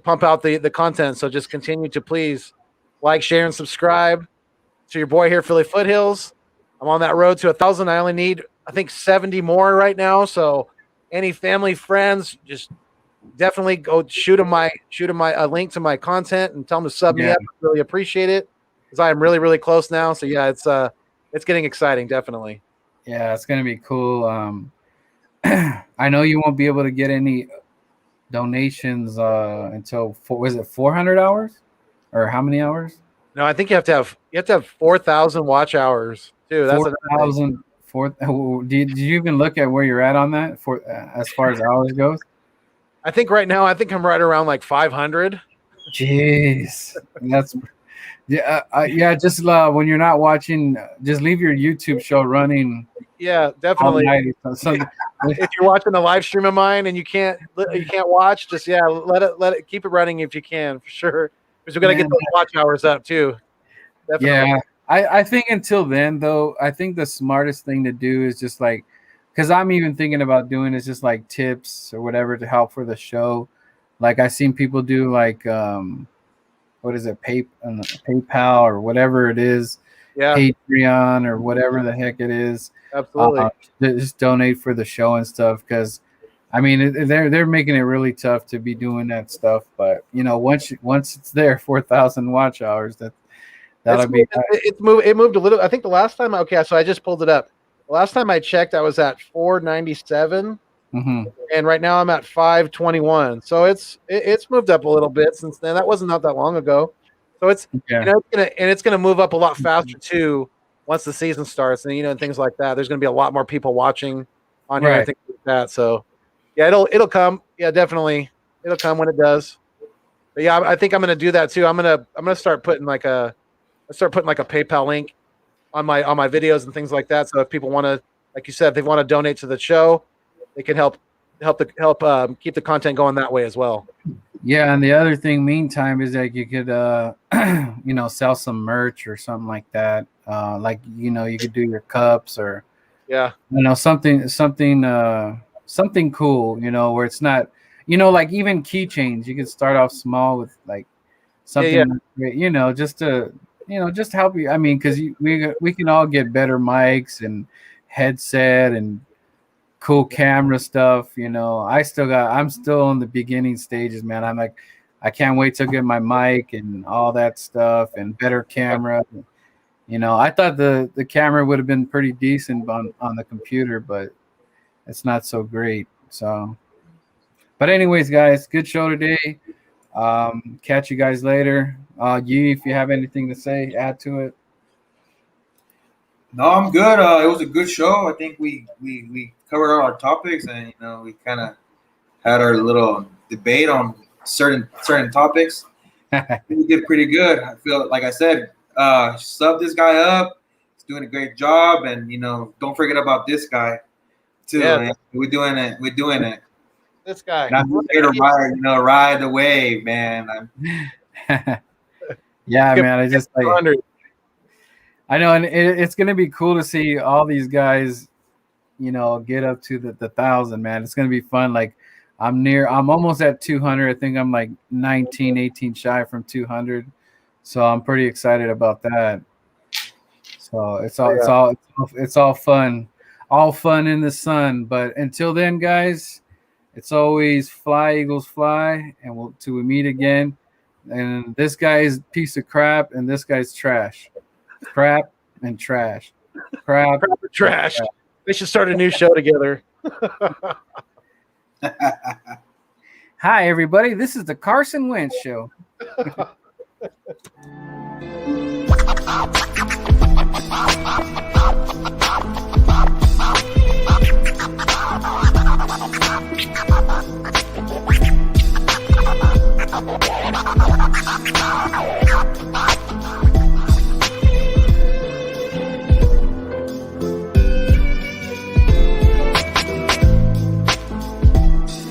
pump out the content. So just continue to please like, share, and subscribe to your boy here, Philly Foothills. I'm on that road to 1,000. I only need, I think, 70 more right now. So any family, friends, just definitely go shoot them a link to my content and tell them to sub me up. I really appreciate it because I am really, really close now. So it's getting exciting, definitely. Yeah, it's gonna be cool. I know you won't be able to get any donations until was it 400 hours, or how many hours? No, I think you have to have 4,000 watch hours too. That's 4,000. Did you even look at where you're at on that for as far as hours goes? I think right now, I'm right around like 500. Jeez, that's Just when you're not watching, just leave your YouTube show running. Yeah, definitely. If you're watching a live stream of mine and you can't watch, just let it keep it running if you can, for sure. Because we're gonna get those watch hours up too. Definitely. Yeah, I think until then though, I think the smartest thing to do is just like, because I'm even thinking about doing is just like tips or whatever to help for the show. Like I've seen people do like what is it, PayPal or whatever it is, Patreon or whatever the heck it is. Absolutely. Just donate for the show and stuff, because I mean they're making it really tough to be doing that stuff. But once it's there, 4,000 watch hours, it moved a little. I think the last time so I just pulled it up. The last time I checked, I was at 497. And right now I'm at 521. So it's moved up a little bit since then. That wasn't not that long ago. So it's it's gonna move up a lot faster too once the season starts, and things like that. There's gonna be a lot more people watching on here, I think, like that. So it'll come. Yeah, definitely it'll come when it does. But I think I'm gonna do that too. I'm gonna start putting like a PayPal link on my videos and things like that. So if people want to, like you said, if they want to donate to the show, they can help keep the content going that way as well. Yeah, and the other thing, meantime, is that you could, sell some merch or something like that. You could do your cups or, something cool, where it's not, like even keychains. You could start off small with like something, just to, just help you. I mean, because we can all get better mics and headset and cool camera stuff. I'm still in the beginning stages, man. I'm like I can't wait to get my mic and all that stuff and better camera. You know, I thought the camera would have been pretty decent on the computer, but it's not so great. So, but anyways, guys, good show today. Catch you guys later. Yi, if you have anything to say, add to it. No, I'm good. It was a good show. I think we covered all our topics, and we kind of had our little debate on certain topics. We did pretty good. I feel like I said, sub this guy up. He's doing a great job, and don't forget about this guy too. Yeah. Man. We're doing it. This guy. And I'm here to ride the wave, man. Yeah, man. I just I know, and it's gonna be cool to see all these guys, get up to the 1,000, man. It's gonna be fun. Like I'm almost at 200. I think I'm like 19, 18 shy from 200. So I'm pretty excited about that. So it's all fun in the sun. But until then, guys, it's always fly, Eagles, fly, and till we meet again. And this guy's a piece of crap, and this guy's trash. Crap and trash. Crap and trash. They should start a new show together. Hi, everybody. This is the Carson Wentz Show.